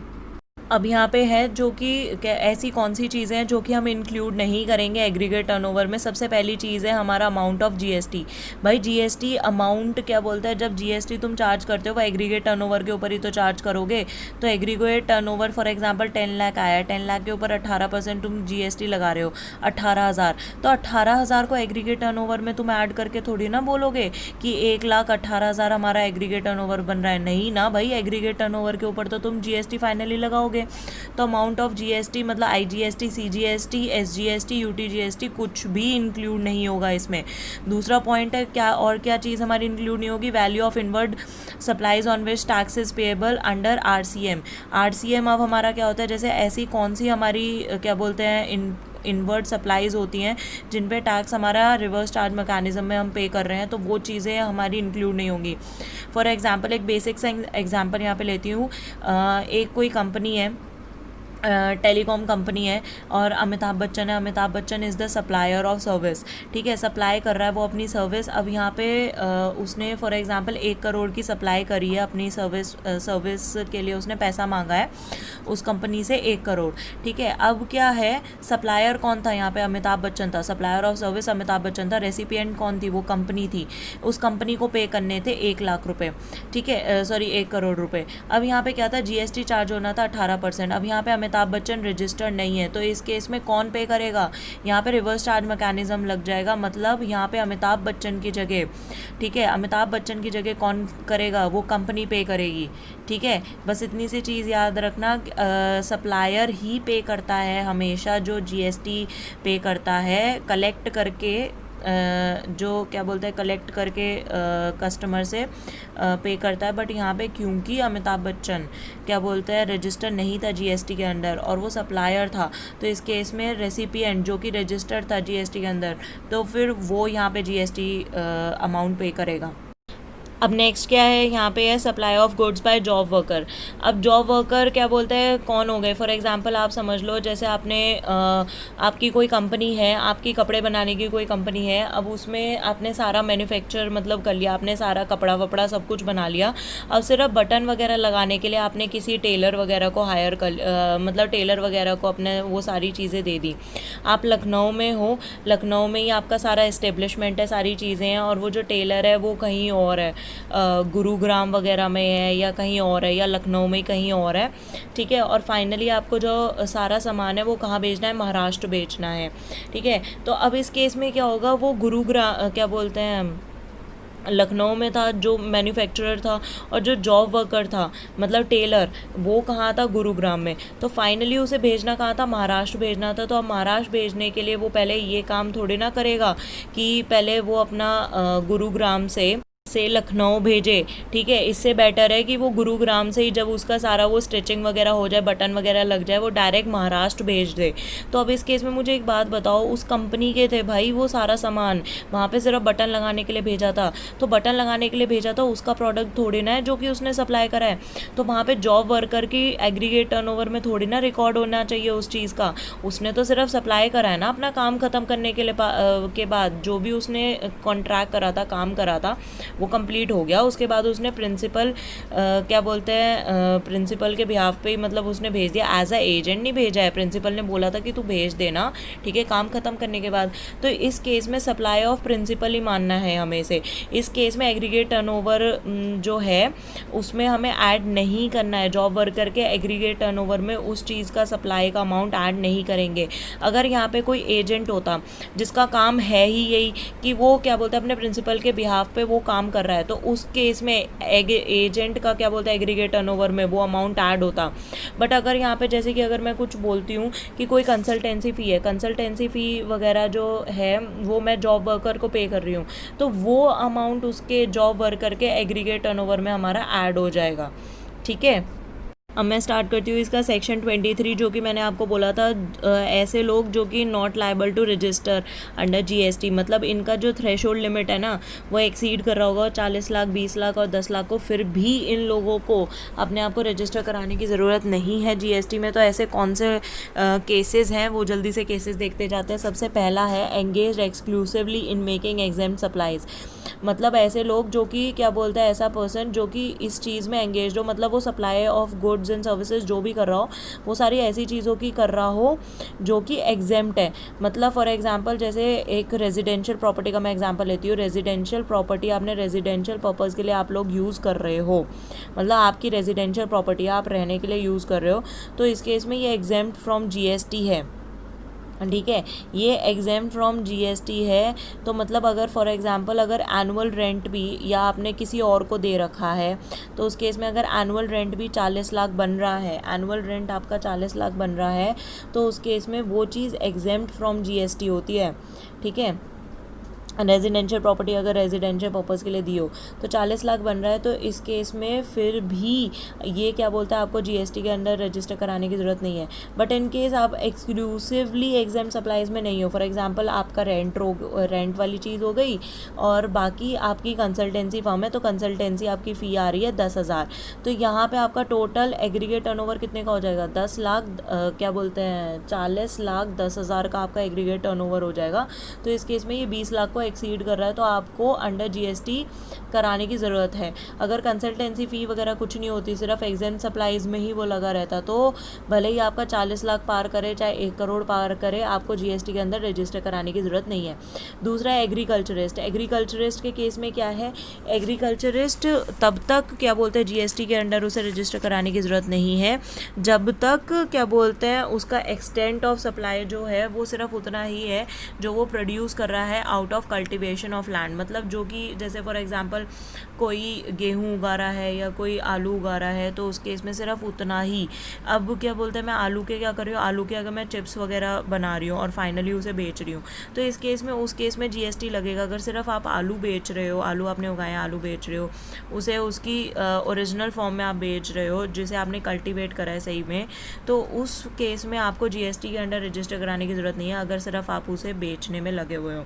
अब यहाँ पे है जो कि ऐसी कौन सी चीज़ें हैं जो कि हम इंक्लूड नहीं करेंगे एग्रीगेट टर्नओवर में। सबसे पहली चीज़ है हमारा अमाउंट ऑफ जीएसटी। भाई जीएसटी अमाउंट क्या बोलता है, जब जीएसटी तुम चार्ज करते हो वो एग्रीगेट टर्नओवर के ऊपर ही तो चार्ज करोगे। तो aggregate turnover for example 10 lakh आया है, 10 लाख के ऊपर 18% तुम जीएसटी लगा रहे हो, 18,000। तो 18,000 को एग्रीगेट टर्नओवर में तुम ऐड करके थोड़ी ना बोलोगे कि 1,18,000 हमारा एग्रीगेट टर्नओवर बन रहा है। नहीं ना भाई, एग्रीगेट टर्नओवर के ऊपर तो तुम जीएसटी फाइनली लगाओगे। तो अमाउंट ऑफ जीएसटी मतलब आईजीएसटी, सीजीएसटी, एसजीएसटी, यूटीजीएसटी कुछ भी इंक्लूड नहीं होगा इसमें। दूसरा पॉइंट है क्या, और क्या चीज़ हमारी इंक्लूड नहीं होगी, value of inward supplies on which taxes payable under RCM. RCM अब हमारा क्या होता है, जैसे ऐसी कौन सी हमारी क्या बोलते हैं इनवर्ड सप्लाईज होती हैं जिन पे टैक्स हमारा रिवर्स चार्ज मैकेनिज्म में हम पे कर रहे हैं, तो वो चीज़ें हमारी इंक्लूड नहीं होंगी। फॉर एग्जांपल एक बेसिक सा एग्जांपल यहाँ पे लेती हूँ। एक कोई कंपनी है, टेलीकॉम कंपनी है, और अमिताभ बच्चन है। Amitabh Bachchan is the supplier of service, ठीक है, सप्लाई कर रहा है वो अपनी सर्विस। अब यहाँ पे उसने फॉर एग्जांपल 1 करोड़ की सप्लाई करी है अपनी सर्विस के लिए, उसने पैसा मांगा है उस कंपनी से 1 करोड़, ठीक है। अब क्या है, सप्लायर कौन था यहाँ पे, अमिताभ बच्चन था, supplier of service Amitabh Bachchan था। रेसिपिएंट कौन थी, वो कंपनी थी। उस कंपनी को पे करने थे 1 लाख रुपए, ठीक है, सॉरी 1 करोड़ रुपए। अब यहाँ पे क्या था, जीएसटी चार्ज होना था 18%। अब यहाँ पे अमिताभ बच्चन रजिस्टर्ड नहीं है, तो इस केस में कौन पे करेगा, यहाँ पे रिवर्स चार्ज मैकेनिज्म लग जाएगा। मतलब यहाँ पे अमिताभ बच्चन की जगह, ठीक है, अमिताभ बच्चन की जगह कौन करेगा, वो कंपनी पे करेगी, ठीक है। बस इतनी सी चीज़ याद रखना, सप्लायर ही पे करता है हमेशा, जो जीएसटी पे करता है कलेक्ट करके, जो क्या बोलते हैं कलेक्ट करके कस्टमर से पे करता है। बट यहाँ पे क्योंकि अमिताभ बच्चन क्या बोलते हैं रजिस्टर नहीं था जीएसटी के अंदर और वो सप्लायर था, तो इस केस में रेसिपिएंट जो कि रजिस्टर्ड था जीएसटी के अंदर, तो फिर वो यहाँ पे जीएसटी अमाउंट पे करेगा। अब नेक्स्ट क्या है, यहाँ पे है supply of goods by job worker. अब जॉब वर्कर क्या बोलते हैं, कौन हो गए, फॉर एग्जांपल आप समझ लो जैसे आपने आपकी कोई कंपनी है, आपकी कपड़े बनाने की कोई कंपनी है। अब उसमें आपने सारा मैन्युफैक्चर मतलब कर लिया, आपने सारा कपड़ा वपड़ा सब कुछ बना लिया। अब सिर्फ बटन वगैरह लगाने के लिए आपने किसी टेलर वगैरह को हायर कर मतलब टेलर वगैरह को अपने वो सारी चीज़ें दे दी। आप लखनऊ में हो, लखनऊ में ही आपका सारा इस्टेब्लिशमेंट है, सारी चीज़ें हैं, और वो जो टेलर है वो कहीं और है, गुरुग्राम वगैरह में है या कहीं और है, या लखनऊ में कहीं और है, ठीक है। और फाइनली आपको जो सारा सामान है वो कहाँ बेचना है, महाराष्ट्र बेचना है, ठीक है। तो अब इस केस में क्या होगा, वो गुरुग्राम क्या बोलते हैं लखनऊ में था जो मैन्युफैक्चरर था, और जो जॉब वर्कर था मतलब टेलर, वो कहाँ था, गुरुग्राम में। तो फाइनली उसे भेजना कहाँ था, महाराष्ट्र भेजना था। तो अब महाराष्ट्र भेजने के लिए वो पहले ये काम थोड़ी ना करेगा कि पहले वो अपना गुरुग्राम से से लखनऊ भेजे, ठीक है, इससे बेटर है कि वो गुरुग्राम से ही जब उसका सारा वो स्टिचिंग वगैरह हो जाए, बटन वगैरह लग जाए, वो डायरेक्ट महाराष्ट्र भेज दे। तो अब इस केस में मुझे एक बात बताओ, उस कंपनी के थे भाई वो सारा सामान, वहाँ पे सिर्फ बटन लगाने के लिए भेजा था, तो बटन लगाने के लिए भेजा था, उसका प्रोडक्ट थोड़ी ना है जो कि उसने सप्लाई करा है। तो वहाँ पे जॉब वर्कर की एग्रीगेट टर्नओवर में थोड़ी ना रिकॉर्ड होना चाहिए उस चीज़ का। उसने तो सिर्फ सप्लाई करा है ना अपना काम ख़त्म करने के लिए के बाद जो भी उसने कॉन्ट्रैक्ट करा था, काम करा था, वो कंप्लीट हो गया। उसके बाद उसने प्रिंसिपल क्या बोलते हैं प्रिंसिपल के बिहाफ पे ही मतलब उसने भेज दिया, एज अ एजेंट नहीं भेजा है। प्रिंसिपल ने बोला था कि तू भेज देना, ठीक है, काम ख़त्म करने के बाद। तो इस केस में सप्लाई ऑफ प्रिंसिपल ही मानना है हमें से। इस केस में एग्रीगेट टर्नओवर जो है उसमें हमें ऐड नहीं करना है। जॉब वर्कर के एग्रीगेट टर्नओवर में उस चीज़ का सप्लाई का अमाउंट ऐड नहीं करेंगे। अगर यहाँ पे कोई एजेंट होता जिसका काम है ही यही कि वो क्या बोलते हैं अपने प्रिंसिपल के बिहाफ पे वो काम कर रहा है, तो उस केस में एजेंट का क्या बोलते हैं एग्रीगेट टर्नओवर में वो अमाउंट ऐड होता। बट अगर यहाँ पे जैसे कि अगर मैं कुछ बोलती हूँ कि कोई कंसल्टेंसी फ़ी है, कंसल्टेंसी फ़ी वगैरह जो है वो मैं जॉब वर्कर को पे कर रही हूँ, तो वो अमाउंट उसके जॉब वर्कर के एग्रीगेट टर्नओवर में हमारा ऐड हो जाएगा, ठीक है। अब मैं स्टार्ट करती हूँ इसका सेक्शन 23 जो कि मैंने आपको बोला था ऐसे लोग जो कि not liable to register under GST, मतलब इनका जो थ्रेशोल्ड लिमिट है ना वो एक्सीड कर रहा होगा 40 लाख, 20 लाख और 10 लाख को, फिर भी इन लोगों को अपने आप को रजिस्टर कराने की ज़रूरत नहीं है जीएसटी में। तो ऐसे कौन से केसेस हैं वो जल्दी से केसेस देखते जाते हैं। सबसे पहला है engage exclusively in making exam supplies, मतलब ऐसे लोग जो कि क्या बोलते हैं ऐसा पर्सन जो कि इस चीज़ में एंगेज हो, मतलब वो supply of goods and services जो भी कर रहा हो वो सारी ऐसी चीज़ों की कर रहा हो जो कि एग्जेम्प्ट है। मतलब फॉर एग्जांपल जैसे एक रेजिडेंशियल प्रॉपर्टी का मैं एग्जांपल लेती हूँ। रेजिडेंशियल प्रॉपर्टी आपने रेजिडेंशियल पर्पज़ के लिए आप लोग यूज़ कर रहे हो, मतलब आपकी रेजिडेंशियल प्रॉपर्टी आप रहने के लिए यूज़ कर रहे हो, तो इस केस में ये एग्जेम्प्ट फ्रॉम जीएसटी है, ठीक है, ये एग्जेम्प्ट फ्रॉम जीएसटी है। तो मतलब अगर फॉर एग्जांपल अगर एनुअल रेंट भी या आपने किसी और को दे रखा है, तो उस केस में अगर एनुअल रेंट भी 40 लाख बन रहा है, एनुअल रेंट आपका 40 लाख बन रहा है, तो उस केस में वो चीज़ एग्जेम्प्ट फ्रॉम जीएसटी होती है, ठीक है। रेजिडेंशियल प्रॉपर्टी अगर रेजिडेंशियल पर्पज़ के लिए दी हो तो 40 लाख बन रहा है, तो इस केस में फिर भी ये क्या बोलता है आपको जीएसटी के अंडर रजिस्टर कराने की ज़रूरत नहीं है। बट इन केस आप एक्सक्लूसिवली एग्जाम सप्लाईज में नहीं हो, फॉर एग्जांपल आपका रेंट वाली चीज़ हो गई और बाकी आपकी कंसल्टेंसी फर्म है, तो कंसल्टेंसी आपकी फ़ी आ रही है 10,000, तो यहाँ पर आपका टोटल एग्रीगेट टर्नओवर कितने का हो जाएगा 10 लाख क्या बोलते हैं 40 लाख 10,000 का आपका एग्रीगेट टर्नओवर हो जाएगा। तो इस केस में ये 20 लाख को एक्सीड कर रहा है, तो आपको अंडर जीएसटी कराने की ज़रूरत है। अगर कंसल्टेंसी फ़ी वगैरह कुछ नहीं होती, सिर्फ एग्जाम सप्लाईज में ही वो लगा रहता, तो भले ही आपका 40 लाख पार करे चाहे 1 करोड़ पार करे, आपको जीएसटी के अंदर रजिस्टर कराने की ज़रूरत नहीं है। दूसरा है एग्रीकल्चरिस्ट। एग्रीकल्चरिस्ट के केस में क्या है, एग्रीकल्चरिस्ट तब तक क्या बोलते हैं जीएसटी के अंडर उसे रजिस्टर कराने की ज़रूरत नहीं है जब तक क्या बोलते हैं उसका एक्सटेंट ऑफ सप्लाई जो है वो सिर्फ उतना ही है जो वो प्रोड्यूस कर रहा है out of cultivation of land. मतलब जो कि जैसे फॉर एग्जांपल कोई गेहूं उगा रहा है या कोई आलू उगा रहा है, तो उस केस में सिर्फ उतना ही। अब क्या बोलते हैं मैं आलू के क्या कर रही हूँ, आलू के अगर मैं चिप्स वगैरह बना रही हूँ और फाइनली उसे बेच रही हूँ, तो इस केस में उस केस में जीएसटी लगेगा। अगर सिर्फ आप आलू बेच रहे हो, आलू आपने उगाया, आलू बेच रहे हो, उसे उसकी ओरिजिनल फॉर्म में आप बेच रहे हो जिसे आपने कल्टीवेट करा है सही में, तो उस केस में आपको जीएसटी के अंडर रजिस्टर कराने की ज़रूरत नहीं है अगर सिर्फ आप उसे बेचने में लगे हुए हो।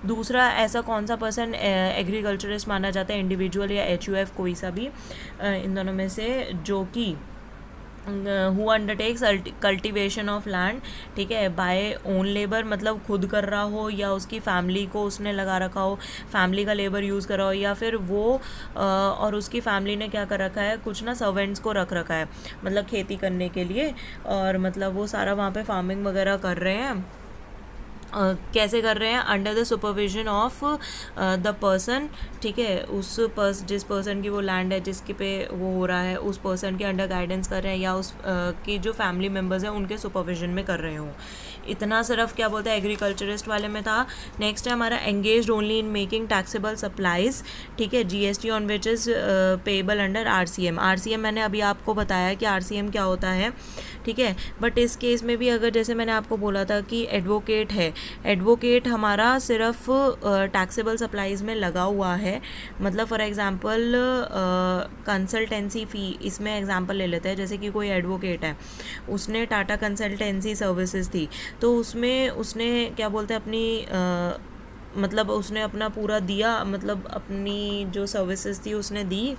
दूसरा, ऐसा कौन सा पर्सन एग्रीकल्चरिस्ट माना जाता है, इंडिविजुअल या एचयूएफ, कोई सा भी इन दोनों में से, जो कि who undertakes cultivation of land, ठीक है, बाय ओन लेबर, मतलब खुद कर रहा हो या उसकी फैमिली को उसने लगा रखा हो, फैमिली का लेबर यूज़ कर रहा हो, या फिर वो और उसकी फैमिली ने क्या कर रखा है, कुछ ना सर्वेंट्स को रख रखा है मतलब खेती करने के लिए, और मतलब वो सारा वहाँ पे फार्मिंग वगैरह कर रहे हैं। कैसे कर रहे हैं, under the supervision of the person, ठीक है, जिस पर्सन की वो लैंड है जिसके पे वो हो रहा है उस पर्सन के अंडर गाइडेंस कर रहे हैं, या उस की जो फैमिली मेम्बर्स हैं उनके सुपरविजन में कर रहे हो। इतना सिर्फ क्या बोलते हैं एग्रीकल्चरिस्ट वाले में था। नेक्स्ट है हमारा engaged only in making taxable supplies, ठीक है, GST on which is payable under RCM. RCM मैंने अभी आपको बताया कि आरसीएम क्या होता है, ठीक है। बट इस केस में भी अगर जैसे मैंने आपको बोला था कि एडवोकेट है, एडवोकेट हमारा सिर्फ टैक्सेबल सप्लाईज़ में लगा हुआ है। मतलब फॉर एग्जांपल कंसल्टेंसी फ़ी, इसमें एग्जांपल ले लेते हैं, जैसे कि कोई एडवोकेट है, उसने टाटा कंसल्टेंसी सर्विसेज थी, तो उसमें उसने क्या बोलते हैं अपनी मतलब उसने अपना पूरा दिया, मतलब अपनी जो सर्विसेज थी उसने दी,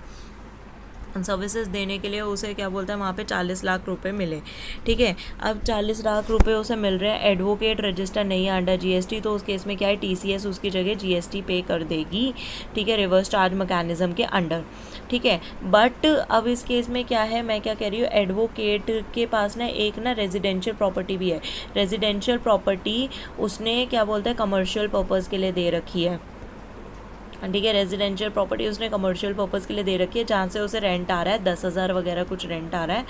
सर्विसेज देने के लिए उसे क्या बोलते हैं वहाँ पे 40 लाख रुपए मिले, ठीक है। अब 40 लाख रुपए उसे मिल रहे हैं, एडवोकेट रजिस्टर नहीं है अंडर जीएसटी, तो उस केस में क्या है, टीसीएस उसकी जगह जीएसटी पे कर देगी, ठीक है, रिवर्स चार्ज मैकेनिज्म के अंडर, ठीक है। बट अब इस केस में क्या है, मैं क्या कह रही हूँ, एडवोकेट के पास ना एक ना रेजिडेंशियल प्रॉपर्टी भी है। रेजिडेंशियल प्रॉपर्टी उसने क्या बोलते हैं कमर्शियल पर्पज़ के लिए दे रखी है, ठीक है। रेजिडेंशियल प्रॉपर्टी उसने कमर्शियल पर्पज़ के लिए दे रखी है, जहाँ से उसे रेंट आ रहा है 10,000 वगैरह कुछ रेंट आ रहा है।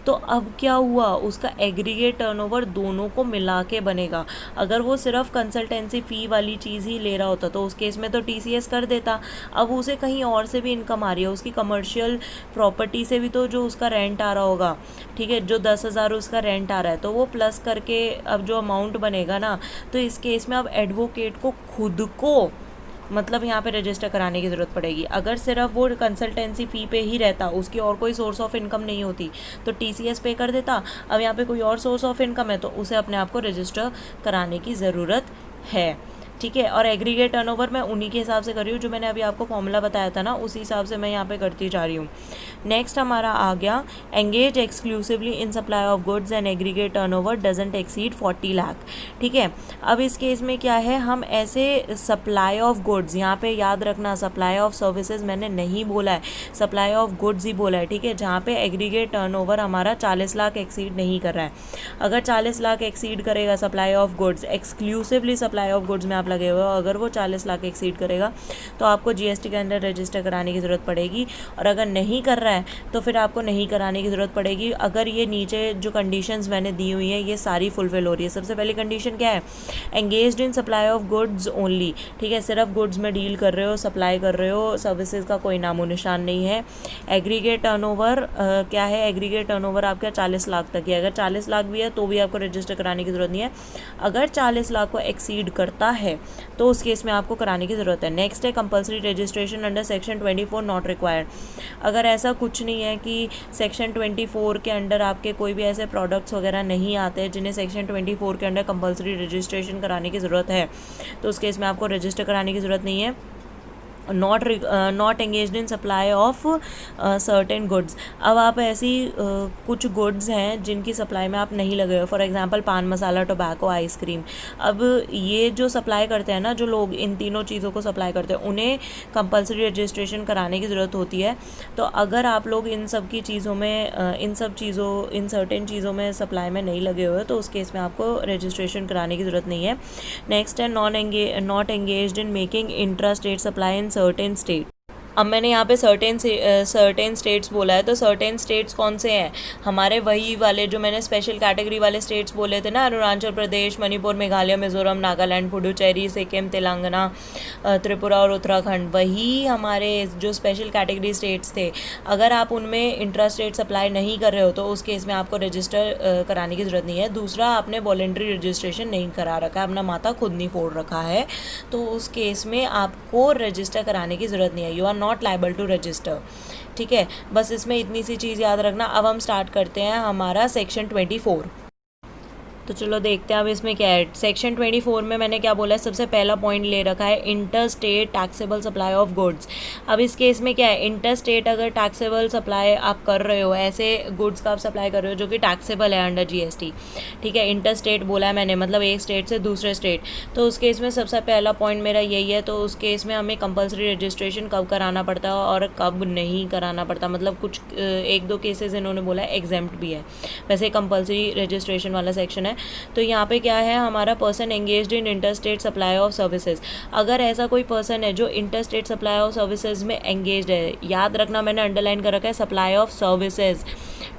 तो अब क्या हुआ, उसका एग्रीगेट टर्नओवर दोनों को मिला के बनेगा। अगर वो सिर्फ कंसल्टेंसी फ़ी वाली चीज़ ही ले रहा होता तो उस केस में तो टीसीएस कर देता। अब उसे कहीं और से भी इनकम आ रही है, उसकी कमर्शियल प्रॉपर्टी से भी तो जो उसका रेंट आ रहा होगा, ठीक है, जो 10,000 उसका रेंट आ रहा है, तो वो प्लस करके अब जो अमाउंट बनेगा ना, तो इस केस में अब एडवोकेट को खुद को मतलब यहाँ पे रजिस्टर कराने की ज़रूरत पड़ेगी। अगर सिर्फ वो कंसल्टेंसी फ़ी पे ही रहता, उसकी और कोई सोर्स ऑफ इनकम नहीं होती, तो टीसीएस पे कर देता। अब यहाँ पे कोई और सोर्स ऑफ इनकम है तो उसे अपने आप को रजिस्टर कराने की ज़रूरत है, ठीक है। और एग्रीगेट टर्नओवर मैं उन्हीं के हिसाब से कर रही हूँ, जो मैंने अभी आपको फॉर्मूला बताया था ना, उसी हिसाब से मैं यहाँ पे करती जा रही हूँ। नेक्स्ट हमारा आ गया, engage exclusively in supply of goods and aggregate turnover doesn't exceed 40 lakh, ठीक है। अब इस केस में क्या है, हम ऐसे सप्लाई ऑफ गुड्स, यहाँ पे याद रखना सप्लाई ऑफ सर्विसेज मैंने नहीं बोला है, सप्लाई ऑफ गुड्स ही बोला है, ठीक है, जहाँ पे एग्रीगेट टर्नओवर हमारा 40 लाख एक्सीड नहीं कर रहा है। अगर 40 लाख एक्सीड करेगा supply of goods, exclusively supply of goods में आप लगे हुए हो, अगर वो 40 लाख एक्सीड करेगा तो आपको जीएसटी के अंदर रजिस्टर कराने की ज़रूरत पड़ेगी। और अगर नहीं कर रहा है तो फिर आपको नहीं कराने की ज़रूरत पड़ेगी, अगर ये नीचे जो कंडीशंस मैंने दी हुई हैं ये सारी फुलफिल हो रही है। सबसे पहली कंडीशन क्या है, engaged in supply of goods only, ठीक है, सिर्फ गुड्स में डील कर रहे हो, सप्लाई कर रहे हो, सर्विसेज का कोई नामो निशान नहीं है। एग्रीगेट टर्नओवर क्या है, एग्रीगेट टर्नओवर आपका 40 लाख तक है, अगर 40 लाख भी है तो भी आपको रजिस्टर कराने की ज़रूरत नहीं है। अगर 40 लाख को एक्सीड करता है तो उस केस में आपको कराने की ज़रूरत है। नेक्स्ट है compulsory registration under section 24 not required. अगर ऐसा कुछ नहीं है कि सेक्शन 24 के अंडर आपके कोई भी ऐसे प्रोडक्ट्स वगैरह नहीं आते जिन्हें सेक्शन 24 के अंडर कंपल्सरी रजिस्ट्रेशन कराने की ज़रूरत है, तो उस केस में आपको रजिस्टर कराने की ज़रूरत नहीं है। Not engaged in supply of certain goods. अब आप ऐसी कुछ गुड्स हैं जिनकी सप्लाई में आप नहीं लगे हो, फॉर एग्जांपल पान मसाला, टोबैको, आइसक्रीम। अब ये जो सप्लाई करते हैं ना, जो लोग इन तीनों चीज़ों को सप्लाई करते हैं, उन्हें कंपल्सरी रजिस्ट्रेशन कराने की ज़रूरत होती है। तो अगर आप लोग इन सब की चीज़ों में इन सर्टेन चीज़ों में सप्लाई में नहीं लगे हुए तो उस केस में आपको रजिस्ट्रेशन कराने की ज़रूरत नहीं है। नेक्स्ट है not engaged in making intra state supply in certain state. अब मैंने यहाँ पे सर्टेन स्टेट्स बोला है, तो सर्टेन स्टेट्स कौन से हैं, हमारे वही वाले जो मैंने स्पेशल कैटेगरी वाले स्टेट्स बोले थे ना, अरुणाचल प्रदेश, मणिपुर, मेघालय, मिजोरम, नागालैंड, पुडुचेरी, सिक्किम, तेलंगाना, त्रिपुरा और उत्तराखंड, वही हमारे जो स्पेशल कैटेगरी स्टेट्स थे। अगर आप उनमें इंट्रा स्टेट सप्लाई नहीं कर रहे हो तो उस केस में आपको रजिस्टर कराने की ज़रूरत नहीं है। दूसरा, आपने वॉलेंट्री रजिस्ट्रेशन नहीं करा रखा है, अपना माथा खुद नहीं फोड़ रखा है, तो उस केस में आपको रजिस्टर कराने की ज़रूरत नहीं है, you are not liable to register, ठीक है। बस इसमें इतनी सी चीज़ याद रखना। अब हम स्टार्ट करते हैं हमारा सेक्शन 24। तो चलो देखते हैं अब इसमें क्या है। सेक्शन 24 में मैंने क्या बोला है, सबसे पहला पॉइंट ले रखा है inter state taxable supply of goods. अब इस केस में क्या है, इंटर स्टेट अगर टैक्सेबल सप्लाई आप कर रहे हो, ऐसे गुड्स का आप सप्लाई कर रहे हो जो कि टैक्सेबल है अंडर जीएसटी, ठीक है, इंटर स्टेट बोला है मैंने, मतलब एक स्टेट से दूसरे स्टेट, तो उस केस में सबसे पहला पॉइंट मेरा यही है। तो उस केस में हमें कंपल्सरी रजिस्ट्रेशन कब कराना पड़ता है और कब नहीं कराना पड़ता, मतलब कुछ एक दो केसेस इन्होंने बोला है एग्जेम्प्ट भी है, वैसे कंपल्सरी रजिस्ट्रेशन वाला सेक्शन है। तो यहाँ पे क्या है हमारा person engaged in inter state supply of services. अगर ऐसा कोई पर्सन है जो inter state supply of services में एंगेज्ड है, याद रखना मैंने अंडरलाइन कर रखा है सप्लाई ऑफ सर्विसेज,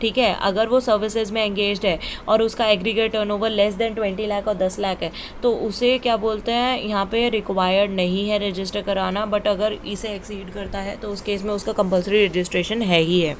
ठीक है, अगर वो सर्विसेज में एंगेज्ड है और उसका aggregate turnover less than 20 lakh और 10 लाख है, तो उसे क्या बोलते हैं यहाँ पे रिक्वायर्ड नहीं है रजिस्टर कराना, बट अगर इसे एक्सीड करता है तो उस केस में उसका कंपलसरी रजिस्ट्रेशन है ही है।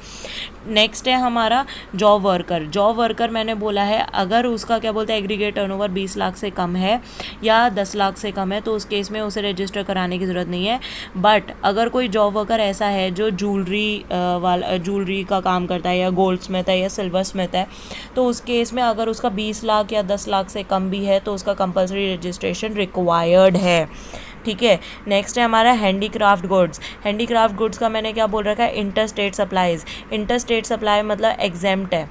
नेक्स्ट है हमारा जॉब वर्कर। जॉब वर्कर मैंने बोला है अगर उसका क्या बोलते हैं एग्रीगेट टर्नओवर 20 लाख से कम है या 10 लाख से कम है तो उस केस में उसे रजिस्टर कराने की ज़रूरत नहीं है। बट अगर कोई जॉब वर्कर ऐसा है जो ज्वेलरी का काम करता है या गोल्ड स्मिथ है या सिल्वर स्मिथ है, तो उस केस में अगर उसका 20 लाख या 10 लाख से कम भी है तो उसका कंपलसरी रजिस्ट्रेशन रिक्वायर्ड है, ठीक है। नेक्स्ट है हमारा हैंडीक्राफ्ट गुड्स। हैंडीक्राफ्ट गुड्स का मैंने क्या बोल रखा है inter state supplies. Inter state supply मतलब एग्जेम्प्ट है।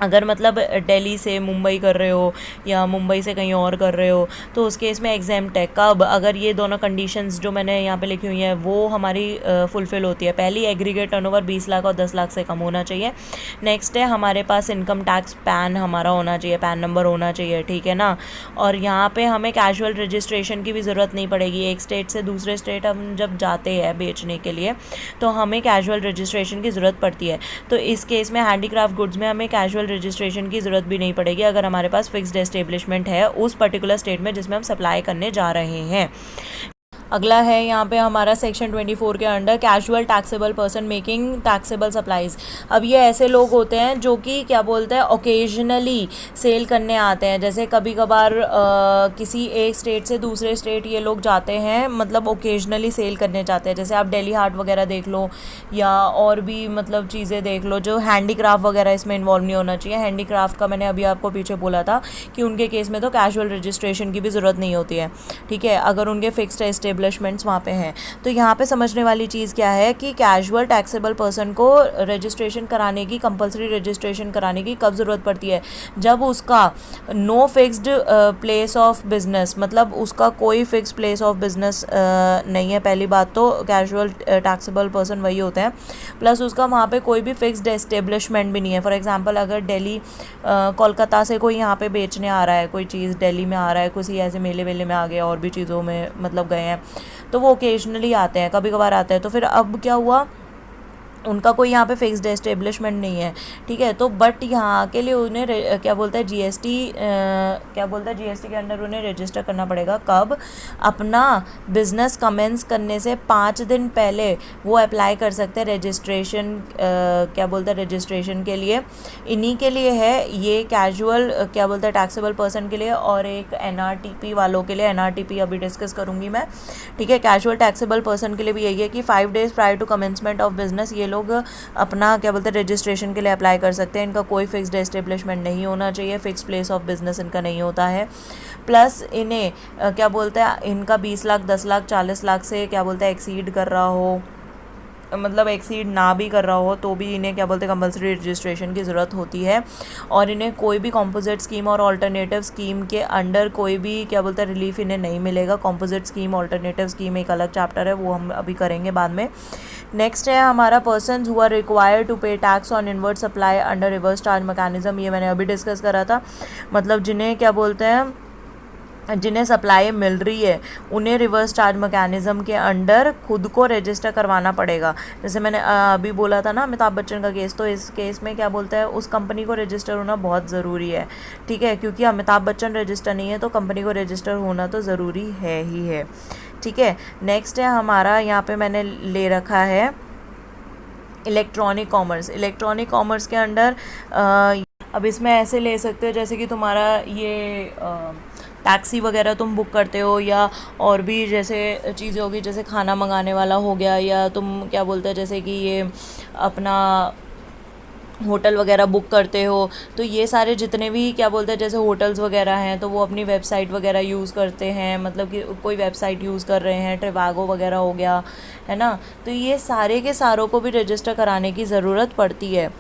अगर मतलब दिल्ली से मुंबई कर रहे हो या मुंबई से कहीं और कर रहे हो तो उस केस में एग्जेम्प्ट है। कब? अगर ये दोनों कंडीशंस जो मैंने यहाँ पे लिखी हुई हैं वो हमारी फुलफिल होती है। पहली एग्रीगेट टर्नओवर 20 लाख और 10 लाख से कम होना चाहिए। नेक्स्ट है हमारे पास इनकम टैक्स पैन हमारा होना चाहिए, पैन नंबर होना चाहिए, ठीक है ना। और यहाँ पे हमें कैजुअल रजिस्ट्रेशन की भी ज़रूरत नहीं पड़ेगी। एक स्टेट से दूसरे स्टेट हम जब जाते हैं बेचने के लिए तो हमें कैजुअल रजिस्ट्रेशन की ज़रूरत पड़ती है। तो इस केस में हैंडीक्राफ्ट गुड्स में हमें कैजुअल रजिस्ट्रेशन की ज़रूरत भी नहीं पड़ेगी अगर हमारे पास फिक्स्ड एस्टेब्लिशमेंट है उस पर्टिकुलर स्टेट में जिसमें हम सप्लाई करने जा रहे हैं। अगला है यहाँ पे हमारा सेक्शन 24 के under casual taxable person making taxable supplies. अब ये ऐसे लोग होते हैं जो कि क्या बोलते हैं ओकेजनली सेल करने आते हैं। जैसे कभी कभार किसी एक स्टेट से दूसरे स्टेट ये लोग जाते हैं, मतलब ओकेजनली सेल करने जाते हैं। जैसे आप दिल्ली हाट वगैरह देख लो या और भी मतलब चीज़ें देख लो जो हैंडीक्राफ्ट वगैरह इसमें इन्वॉल्व नहीं होना चाहिए। हैंडीक्राफ्ट का मैंने अभी आपको पीछे बोला था कि उनके केस में तो कैजुअल रजिस्ट्रेशन की भी ज़रूरत नहीं होती है, ठीक है, अगर उनके फिक्स्ड एस्टेब्लिशमेंट्स वहाँ पे हैं। तो यहाँ पे समझने वाली चीज़ क्या है कि कैजुअल टैक्सेबल पर्सन को रजिस्ट्रेशन कराने की, कंपलसरी रजिस्ट्रेशन कराने की कब ज़रूरत पड़ती है? जब उसका no fixed place of business, मतलब उसका कोई फिक्स प्लेस ऑफ बिजनेस नहीं है। पहली बात तो कैजुअल टैक्सेबल पर्सन वही होते हैं, प्लस उसका वहाँ पे कोई भी फिक्स्ड एस्टेब्लिशमेंट भी नहीं है। फॉर एग्जांपल अगर दिल्ली कोलकाता से कोई यहाँ पे बेचने आ रहा है, कोई चीज़ दिल्ली में आ रहा है, किसी ऐसे मेले वेले में आ गया और भी चीज़ों में मतलब गए हैं, तो वो ओकेजनली आते हैं, कभी कभार आते हैं। तो फिर अब क्या हुआ, उनका कोई यहाँ पे फिक्स्ड एस्टेब्लिशमेंट नहीं है, ठीक है। तो बट यहाँ के लिए उन्हें क्या बोलता है जीएसटी के अंडर उन्हें रजिस्टर करना पड़ेगा। कब? अपना बिजनेस कमेंस करने से 5 दिन पहले वो अप्लाई कर सकते हैं रजिस्ट्रेशन, रजिस्ट्रेशन के लिए। इन्हीं के लिए है ये कैजुअल टैक्सेबल पर्सन के लिए और एक एनआरटीपी वालों के लिए। एनआरटीपी अभी डिस्कस करूँगी मैं, ठीक है। कैजुअल टैक्सेबल पर्सन के लिए भी यही है कि 5 days prior to commencement of business ये लोग अपना रजिस्ट्रेशन के लिए अप्लाई कर सकते हैं। इनका कोई फिक्स्ड एस्टेब्लिशमेंट नहीं होना चाहिए, फिक्स प्लेस ऑफ बिजनेस इनका नहीं होता है। प्लस इन्हें इनका 20 लाख 10 लाख 40 लाख से एक्सीड कर रहा हो, मतलब एक्सीड ना भी कर रहा हो तो भी इन्हें कंपलसरी रजिस्ट्रेशन की ज़रूरत होती है। और इन्हें कोई भी कॉम्पोजिट स्कीम और ऑल्टरनेटिव स्कीम के अंडर कोई भी रिलीफ इन्हें नहीं मिलेगा। कॉम्पोजिट स्कीम, ऑल्टरनेटिव स्कीम एक अलग चैप्टर है, वो हम अभी करेंगे बाद में। नेक्स्ट है हमारा persons who are required to pay tax on inward supply under reverse charge mechanism. ये मैंने अभी डिस्कस करा था, मतलब जिन्हें सप्लाई मिल रही है उन्हें रिवर्स चार्ज मैकेनिज्म के अंडर खुद को रजिस्टर करवाना पड़ेगा। जैसे मैंने अभी बोला था ना अमिताभ बच्चन का केस, तो इस केस में उस कंपनी को रजिस्टर होना बहुत ज़रूरी है, ठीक है, क्योंकि अमिताभ बच्चन रजिस्टर नहीं है तो कंपनी को रजिस्टर होना तो ज़रूरी है ही है, ठीक है। नेक्स्ट है हमारा, यहाँ पे मैंने ले रखा है इलेक्ट्रॉनिक कॉमर्स। इलेक्ट्रॉनिक कॉमर्स के अंडर अब इसमें ऐसे ले सकते हो जैसे कि तुम्हारा ये टैक्सी वगैरह तुम बुक करते हो या और भी जैसे चीज़ें होगी, जैसे खाना मंगाने वाला हो गया, या तुम जैसे कि ये अपना होटल वगैरह बुक करते हो। तो ये सारे जितने भी जैसे होटल्स वगैरह हैं तो वो अपनी वेबसाइट वगैरह यूज़ करते हैं, मतलब कि कोई वेबसाइट यूज़ कर रहे हैं, ट्रिवागो वगैरह हो गया, है ना। तो ये सारे के सारों को भी रजिस्टर कराने की ज़रूरत पड़ती है।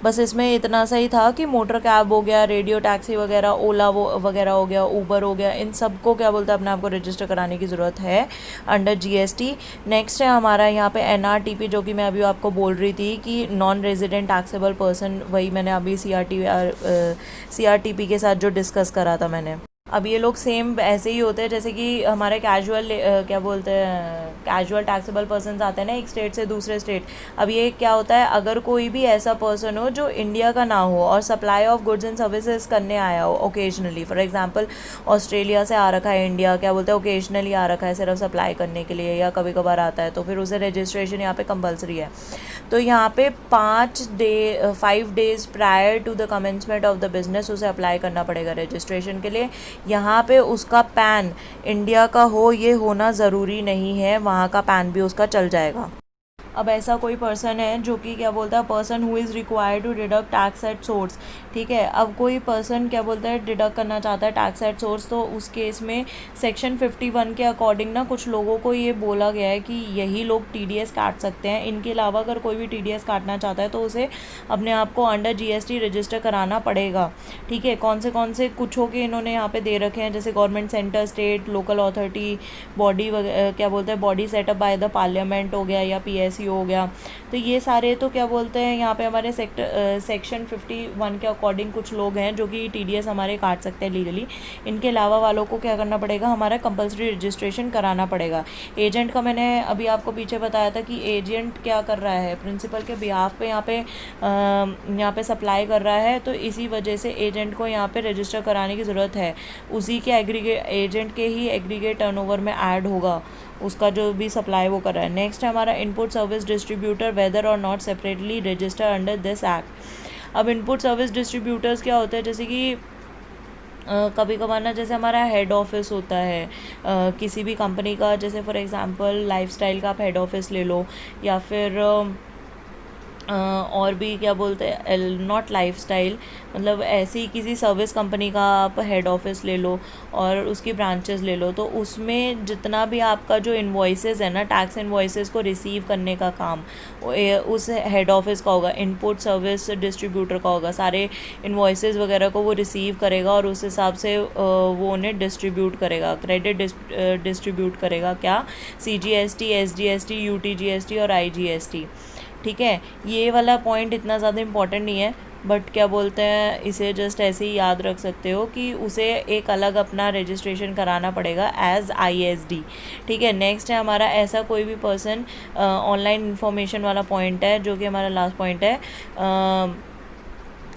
बस इसमें इतना सा ही था कि मोटर कैब हो गया, रेडियो टैक्सी वगैरह, ओला वो वगैरह हो गया, ऊबर हो गया, इन सब को क्या बोलते हैं अपने आप को रजिस्टर कराने की ज़रूरत है अंडर जीएसटी। नेक्स्ट है हमारा यहाँ पे एनआरटीपी, जो कि मैं अभी आपको बोल रही थी कि नॉन रेजिडेंट टैक्सेबल पर्सन, वही मैंने अभी सीआरटीपी के साथ जो डिस्कस करा था मैंने। अब ये लोग सेम ऐसे ही होते हैं जैसे कि हमारे कैजुअल क्या बोलते हैं, कैजुअल टैक्सेबल पर्सन आते हैं ना एक स्टेट से दूसरे स्टेट। अब ये क्या होता है, अगर कोई भी ऐसा पर्सन हो जो इंडिया का ना हो और supply of goods and services करने आया हो ओकेजनली, फॉर एग्जांपल ऑस्ट्रेलिया से आ रखा है इंडिया, क्या बोलते हैं ओकेजनली आ रखा है सिर्फ सप्लाई करने के लिए, या कभी कभार आता है, तो फिर उसे रजिस्ट्रेशन यहाँ पे कंपलसरी है। तो यहाँ पे 5 days prior to the commencement of the business उसे अप्लाई करना पड़ेगा रजिस्ट्रेशन के लिए। यहाँ पे उसका पैन इंडिया का हो ये होना ज़रूरी नहीं है, वहाँ का पैन भी उसका चल जाएगा। अब ऐसा कोई पर्सन है जो कि क्या बोलता है person who is required to deduct tax at source, ठीक है। अब कोई पर्सन क्या बोलता है डिडक्ट करना चाहता है टैक्स एट सोर्स, तो उस केस में सेक्शन 51 के अकॉर्डिंग ना कुछ लोगों को ये बोला गया है कि यही लोग टीडीएस काट सकते हैं। इनके अलावा अगर कोई भी टीडीएस काटना चाहता है तो उसे अपने आप को अंडर जीएसटी रजिस्टर कराना पड़ेगा, ठीक है। कौन से कुछों के इन्होंने यहाँ पे दे रखे हैं, जैसे government, centre, state, local authority, body क्या बोलते हैं body setup by the parliament हो गया, या पीएससी हो गया। तो ये सारे तो क्या बोलते हैं यहाँ पे हमारे सेक्शन 51 के अकॉर्डिंग कुछ लोग हैं जो कि टीडीएस हमारे काट सकते हैं लीगली। इनके अलावा वालों को क्या करना पड़ेगा, हमारा कंपलसरी रजिस्ट्रेशन कराना पड़ेगा। एजेंट का मैंने अभी आपको पीछे बताया था कि एजेंट क्या कर रहा है, प्रिंसिपल के बिहाफ पे यहाँ पे सप्लाई कर रहा है, तो इसी वजह से एजेंट को यहाँ पे रजिस्टर कराने की ज़रूरत है। उसी के एजेंट के ही एग्रीगेट टर्नओवर में ऐड होगा उसका जो भी सप्लाई वो कर रहा है। नेक्स्ट है हमारा इनपुट सर्विस डिस्ट्रीब्यूटर, वेदर और not separately register under this act. अब इनपुट सर्विस डिस्ट्रीब्यूटर्स क्या होता है, जैसे कि कभी कभार ना जैसे हमारा हेड ऑफिस होता है किसी भी कंपनी का, जैसे फॉर एग्जांपल लाइफस्टाइल का आप हेड ऑफिस ले लो, या फिर और भी क्या बोलते हैं नॉट लाइफस्टाइल, मतलब ऐसी किसी सर्विस कंपनी का आप हेड ऑफिस ले लो और उसकी ब्रांचेस ले लो, तो उसमें जितना भी आपका जो इन्वॉइसेस है ना, टैक्स इन्वॉइसेस को रिसीव करने का काम उस हेड ऑफिस का होगा, इनपुट सर्विस डिस्ट्रीब्यूटर का होगा। सारे इन्वॉइसेस वगैरह को वो रिसीव करेगा और उस हिसाब से वो उन्हें डिस्ट्रीब्यूट करेगा, क्रेडिट डिस्ट्रीब्यूट करेगा, क्या सीजीएसटी, एसजीएसटी, यूटीजीएसटी और आईजीएसटी, ठीक है। ये वाला पॉइंट इतना ज़्यादा इम्पॉर्टेंट नहीं है, बट क्या बोलते हैं इसे जस्ट ऐसे ही याद रख सकते हो कि उसे एक अलग अपना रजिस्ट्रेशन कराना पड़ेगा एज आईएसडी, ठीक है। नेक्स्ट है हमारा ऐसा कोई भी पर्सन, ऑनलाइन इन्फॉर्मेशन वाला पॉइंट है जो कि हमारा लास्ट पॉइंट है।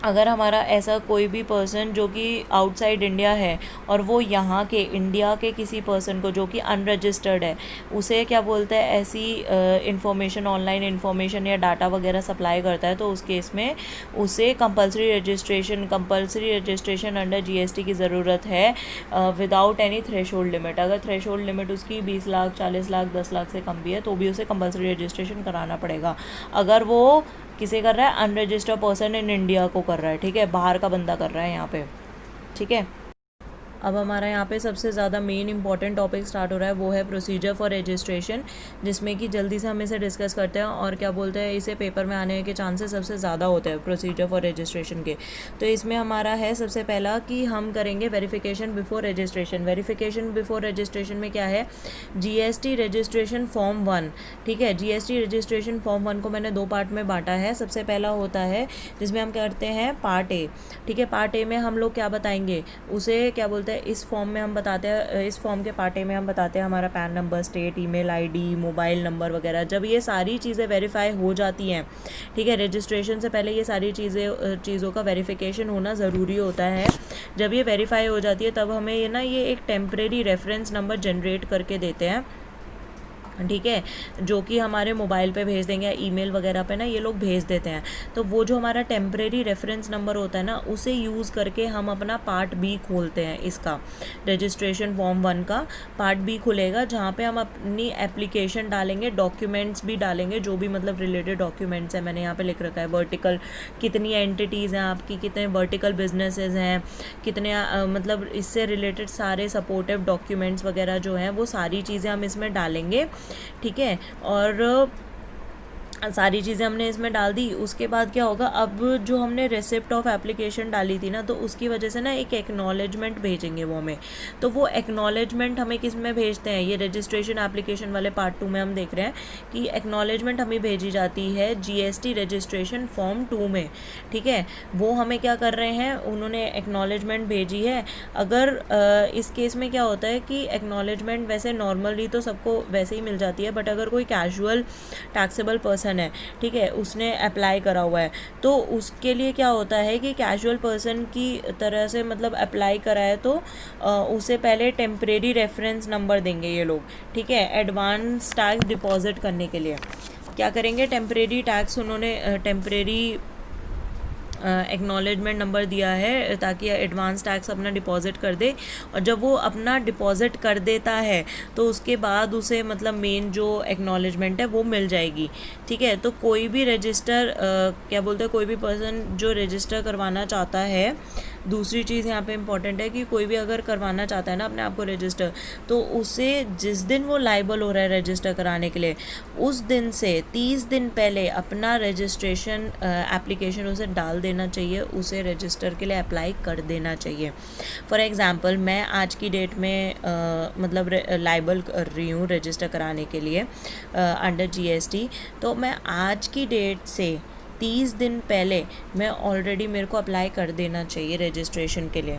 अगर हमारा ऐसा कोई भी पर्सन जो कि आउटसाइड इंडिया है और वो यहाँ के इंडिया के किसी पर्सन को जो कि अनरजिस्टर्ड है, उसे क्या बोलते हैं ऐसी इंफॉर्मेशन, ऑनलाइन इन्फॉर्मेशन या डाटा वगैरह सप्लाई करता है, तो उस केस में उसे कंपलसरी रजिस्ट्रेशन अंडर जीएसटी की ज़रूरत है विदाउट एनी थ्रेशोल्ड लिमिट। अगर थ्रेशोल्ड लिमिट उसकी 20 लाख, 40 लाख, 10 लाख से कम भी है तो भी उसे कंपलसरी रजिस्ट्रेशन कराना पड़ेगा। अगर वो किसे कर रहा है, अनरजिस्टर्ड पर्सन इन इंडिया को कर रहा है, ठीक है, बाहर का बंदा कर रहा है यहाँ पे, ठीक है। अब हमारा यहाँ पे सबसे ज़्यादा मेन इंपॉर्टेंट टॉपिक स्टार्ट हो रहा है, वो है प्रोसीजर फॉर रजिस्ट्रेशन, जिसमें कि जल्दी से हम इसे डिस्कस करते हैं और क्या बोलते हैं इसे पेपर में आने के चांसेस सबसे ज़्यादा होते हैं प्रोसीजर फॉर रजिस्ट्रेशन के। तो इसमें हमारा है सबसे पहला कि हम करेंगे verification before registration. Verification before registration में क्या है, जीएसटी रजिस्ट्रेशन फॉर्म 1, ठीक है। जीएसटी रजिस्ट्रेशन फॉर्म 1 को मैंने 2 पार्ट में बांटा है। सबसे पहला होता है जिसमें हम करते हैं पार्ट ए, ठीक है। पार्ट ए में हम लोग क्या बताएंगे, उसे क्या बोलते हैं इस फॉर्म में हम बताते हैं, इस फॉर्म के पार्ट ए में हम बताते हैं हमारा pan number, state, email ID, mobile number वगैरह। जब ये सारी चीज़ें वेरीफाई हो जाती हैं, ठीक है, रजिस्ट्रेशन से पहले ये सारी चीज़ों का वेरिफिकेशन होना ज़रूरी होता है। जब ये वेरीफाई हो जाती है तब हमें ये एक टेम्परेरी रेफरेंस नंबर जनरेट करके देते हैं, ठीक है, जो कि हमारे मोबाइल पे भेज देंगे या ईमेल वगैरह पे ना ये लोग भेज देते हैं। तो वो जो हमारा टेम्परेरी रेफरेंस नंबर होता है ना, उसे यूज़ करके हम अपना पार्ट बी खोलते हैं। इसका रजिस्ट्रेशन फॉर्म 1 का पार्ट बी खुलेगा, जहाँ पे हम अपनी एप्लीकेशन डालेंगे, डॉक्यूमेंट्स भी डालेंगे, जो भी मतलब रिलेटेड डॉक्यूमेंट्स हैं। मैंने यहाँ पे लिख रखा है वर्टिकल, कितनी एंटिटीज़ हैं आपकी, कितने वर्टिकल बिजनेसेस हैं, कितने मतलब इससे रिलेटेड सारे सपोर्टिव डॉक्यूमेंट्स वगैरह जो हैं वो सारी चीज़ें हम इसमें डालेंगे, ठीक है। और सारी चीज़ें हमने इसमें डाल दी। उसके बाद क्या होगा, अब जो हमने रेसिप्ट ऑफ एप्लीकेशन डाली थी ना, तो उसकी वजह से ना एक एक्नॉलेजमेंट भेजेंगे वो हमें। तो वो एक्नॉलेजमेंट हमें किस में भेजते हैं, ये रजिस्ट्रेशन एप्लीकेशन वाले पार्ट 2 में हम देख रहे हैं कि एक्नॉलेजमेंट हमें भेजी जाती है जीएसटी रजिस्ट्रेशन फॉर्म 2 में। ठीक है, वो हमें क्या कर रहे हैं, उन्होंने एक्नॉलेजमेंट भेजी है। अगर इस केस में क्या होता है कि एक्नॉलेजमेंट वैसे नॉर्मली तो सबको वैसे ही मिल जाती है, बट अगर कोई कैजुअल टैक्सेबल पर्सन है, ठीक है, उसने अप्लाई करा हुआ है, तो उसके लिए क्या होता है कि कैजुअल पर्सन की तरह से मतलब अप्लाई करा है तो उसे पहले टेम्परेरी रेफरेंस नंबर देंगे ये लोग। ठीक है, एडवांस टैक्स डिपॉजिट करने के लिए क्या करेंगे, टेम्परेरी टैक्स उन्होंने टेम्परेरी एक्नॉलेजमेंट नंबर दिया है ताकि एडवांस टैक्स अपना डिपॉजिट कर दे। और जब वो अपना डिपॉजिट कर देता है तो उसके बाद उसे मतलब मेन जो एक्नॉलेजमेंट है वो मिल जाएगी। ठीक है, तो कोई भी रजिस्टर क्या बोलते हैं, कोई भी पर्सन जो रजिस्टर करवाना चाहता है, दूसरी चीज़ यहाँ पे इम्पॉर्टेंट है कि कोई भी अगर करवाना चाहता है ना अपने आप को रजिस्टर, तो उसे जिस दिन वो लाइबल हो रहा है रजिस्टर कराने के लिए, उस दिन से 30 दिन पहले अपना रजिस्ट्रेशन एप्लीकेशन उसे डाल देना चाहिए, उसे रजिस्टर के लिए अप्लाई कर देना चाहिए। फॉर एग्ज़ाम्पल मैं आज की डेट में मतलब लाइबल कर रही हूँ रजिस्टर कराने के लिए अंडर जीएसटी, तो मैं आज की डेट से 30 दिन पहले मैं ऑलरेडी मेरे को अप्लाई कर देना चाहिए रजिस्ट्रेशन के लिए।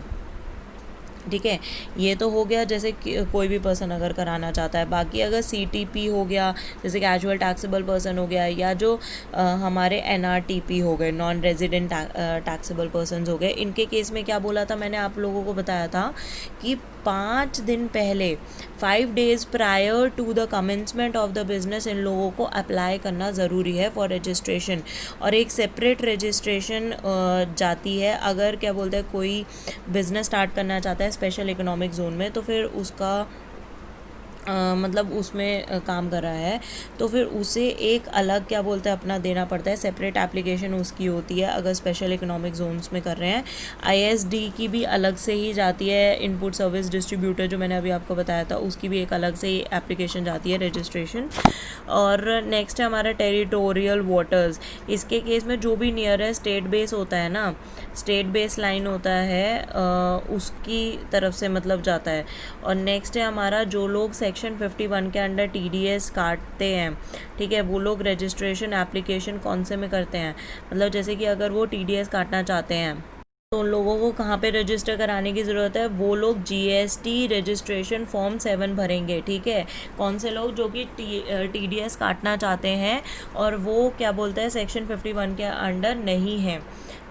ठीक है, ये तो हो गया जैसे कोई भी पर्सन अगर कराना चाहता है। बाकी अगर सीटीपी हो गया, जैसे कैजुअल टैक्सेबल पर्सन हो गया, या जो हमारे एनआरटीपी हो गए, नॉन रेजिडेंट टैक्सेबल पर्सनस हो गए, इनके केस में क्या बोला था मैंने आप लोगों को बताया था कि 5 दिन पहले 5 days prior to the commencement of the business इन लोगों को अप्लाई करना ज़रूरी है फॉर रजिस्ट्रेशन। और एक सेपरेट रजिस्ट्रेशन जाती है अगर क्या बोलते हैं कोई बिज़नेस स्टार्ट करना चाहता है स्पेशल इकोनॉमिक जोन में, तो फिर उसका मतलब उसमें काम कर रहा है, तो फिर उसे एक अलग क्या बोलते हैं अपना देना पड़ता है, सेपरेट एप्लीकेशन उसकी होती है अगर स्पेशल इकोनॉमिक जोन्स में कर रहे हैं। आईएसडी की भी अलग से ही जाती है, इनपुट सर्विस डिस्ट्रीब्यूटर जो मैंने अभी आपको बताया था, उसकी भी एक अलग से ही एप्लीकेशन जाती है रजिस्ट्रेशन। और नेक्स्ट है हमारा टेरिटोरियल वाटर्स। इसके केस में जो भी नियरेस्ट स्टेट बेस होता है ना, स्टेट बेस लाइन होता है उसकी तरफ से मतलब जाता है। और नेक्स्ट है हमारा जो लोग सेक्शन 51 के अंडर टीडीएस काटते हैं, ठीक है, वो लोग रजिस्ट्रेशन एप्लीकेशन कौन से में करते हैं, मतलब जैसे कि अगर वो टीडीएस काटना चाहते हैं तो उन लोगों को कहाँ पे रजिस्टर कराने की ज़रूरत है, वो लोग जीएसटी रजिस्ट्रेशन फॉर्म 7 भरेंगे। ठीक है, कौन से लोग जो कि टीडीएस काटना चाहते हैं और वो क्या बोलते हैं सेक्शन 51 के अंडर नहीं है,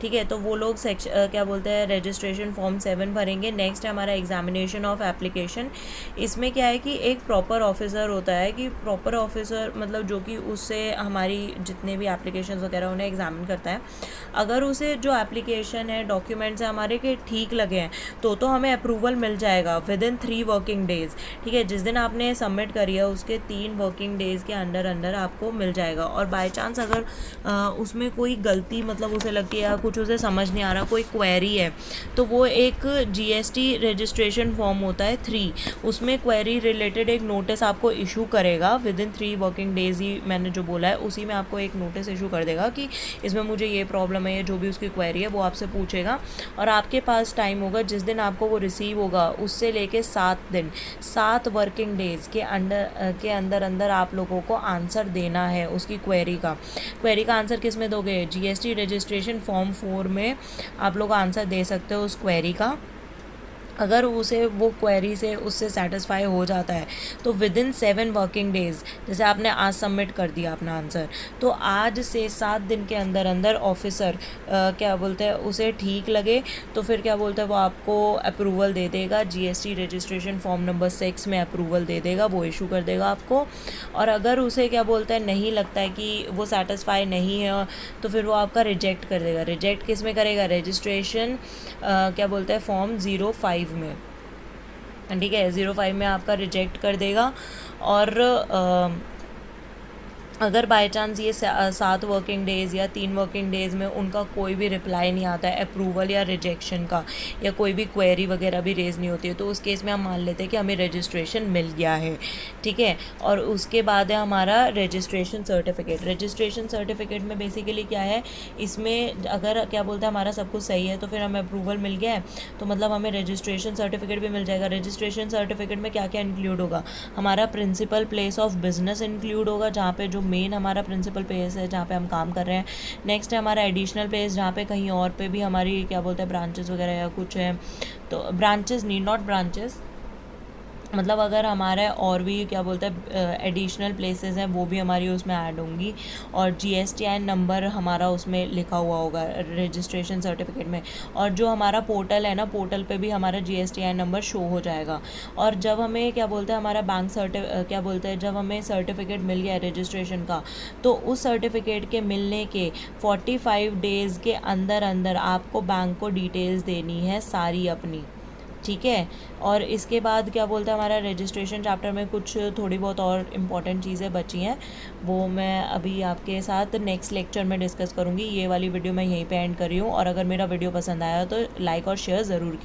ठीक है, तो वो लोग क्या बोलते हैं रजिस्ट्रेशन फॉर्म 7 भरेंगे। नेक्स्ट है हमारा एग्जामिनेशन ऑफ एप्लीकेशन। इसमें क्या है कि एक प्रॉपर ऑफिसर होता है, कि प्रॉपर ऑफिसर मतलब जो कि उससे हमारी जितने भी एप्लीकेशन वगैरह उन्हें एग्जामिन करता है। अगर उसे जो एप्लीकेशन है डॉक्यूमेंट्स है हमारे के ठीक लगे हैं तो हमें अप्रूवल मिल जाएगा विद इन 3 वर्किंग डेज़। ठीक है, जिस दिन आपने सबमिट करी है उसके 3 वर्किंग डेज़ के अंदर अंदर आपको मिल जाएगा। और बाय चांस अगर उसमें कोई गलती मतलब उसे लगती है कुछ उसे समझ नहीं आ रहा, कोई क्वेरी है, तो वो एक जीएसटी रजिस्ट्रेशन फॉर्म होता है 3, उसमें क्वेरी रिलेटेड एक नोटिस आपको इशू करेगा विद इन 3 वर्किंग डेज़ ही मैंने जो बोला है उसी में आपको एक नोटिस इशू कर देगा कि इसमें मुझे ये प्रॉब्लम है, जो भी उसकी क्वेरी है वो आपसे पूछेगा। और आपके पास टाइम होगा जिस दिन आपको वो रिसीव होगा उससे लेके 7 दिन 7 वर्किंग डेज़ के अंदर अंदर आप लोगों को आंसर देना है उसकी क्वेरी का आंसर किस में दोगे, जीएसटी रजिस्ट्रेशन फॉर्म 4 में आप लोग आंसर दे सकते हो उस क्वेरी का। अगर उसे वो क्वेरी से उससे सेटिस्फाई हो जाता है तो विद इन 7 वर्किंग डेज़, जैसे आपने आज सबमिट कर दिया अपना आंसर, तो आज से 7 दिन के अंदर अंदर ऑफिसर क्या बोलते हैं उसे ठीक लगे तो फिर क्या बोलते हैं वो आपको अप्रूवल दे देगा, जीएसटी रजिस्ट्रेशन फॉर्म नंबर 6 में अप्रूवल दे देगा, वो इशू कर देगा आपको। और अगर उसे क्या बोलते हैं नहीं लगता है कि वो सेटिस्फाई नहीं है तो फिर वो आपका रिजेक्ट कर देगा। रिजेक्ट किस में करेगा, रजिस्ट्रेशन क्या बोलते हैं फॉर्म 05 में, ठीक है, 05 में आपका रिजेक्ट कर देगा। और अगर बाय चांस ये 7 वर्किंग डेज़ या 3 वर्किंग डेज़ में उनका कोई भी रिप्लाई नहीं आता है अप्रूवल या रिजेक्शन का, या कोई भी क्वेरी वगैरह भी रेज़ नहीं होती है, तो उस केस में हम मान लेते हैं कि हमें रजिस्ट्रेशन मिल गया है, ठीक है। और उसके बाद है हमारा रजिस्ट्रेशन सर्टिफिकेट। रजिस्ट्रेशन सर्टिफिकेट में बेसिकली क्या है, इसमें अगर क्या बोलते हैं हमारा सब कुछ सही है तो फिर हमें अप्रूवल मिल गया है, तो मतलब हमें रजिस्ट्रेशन सर्टिफिकेट भी मिल जाएगा। रजिस्ट्रेशन सर्टिफिकेट में क्या क्या इंक्लूड होगा, हमारा principal place of business include होगा, जहाँ पे जो मेन हमारा प्रिंसिपल प्लेस है जहाँ पे हम काम कर रहे हैं। नेक्स्ट है हमारा एडिशनल प्लेस, जहाँ पे कहीं और पे भी हमारी क्या बोलते हैं ब्रांचेस वगैरह या कुछ है, तो ब्रांचेस नीड नॉट ब्रांचेस, मतलब अगर हमारा और भी क्या बोलते हैं एडिशनल प्लेसेस हैं वो भी हमारी उसमें ऐड होंगी। और GSTN नंबर हमारा उसमें लिखा हुआ होगा रजिस्ट्रेशन सर्टिफिकेट में। और जो हमारा पोर्टल है ना, पोर्टल पे भी हमारा GSTN नंबर शो हो जाएगा। और जब हमें क्या बोलते हैं हमारा बैंक क्या बोलते हैं, जब हमें सर्टिफिकेट मिल गया रजिस्ट्रेशन का, तो उस सर्टिफिकेट के मिलने के 45 डेज़ के अंदर अंदर आपको बैंक को डिटेल्स देनी है सारी अपनी, ठीक है। और इसके बाद क्या बोलते हैं हमारा रजिस्ट्रेशन चैप्टर में कुछ थोड़ी बहुत और इम्पॉर्टेंट चीज़ें बची हैं, वो मैं अभी आपके साथ नेक्स्ट लेक्चर में डिस्कस करूँगी। ये वाली वीडियो मैं यहीं पे एंड कर रही हूँ, और अगर मेरा वीडियो पसंद आया तो लाइक और शेयर ज़रूर कीजिए।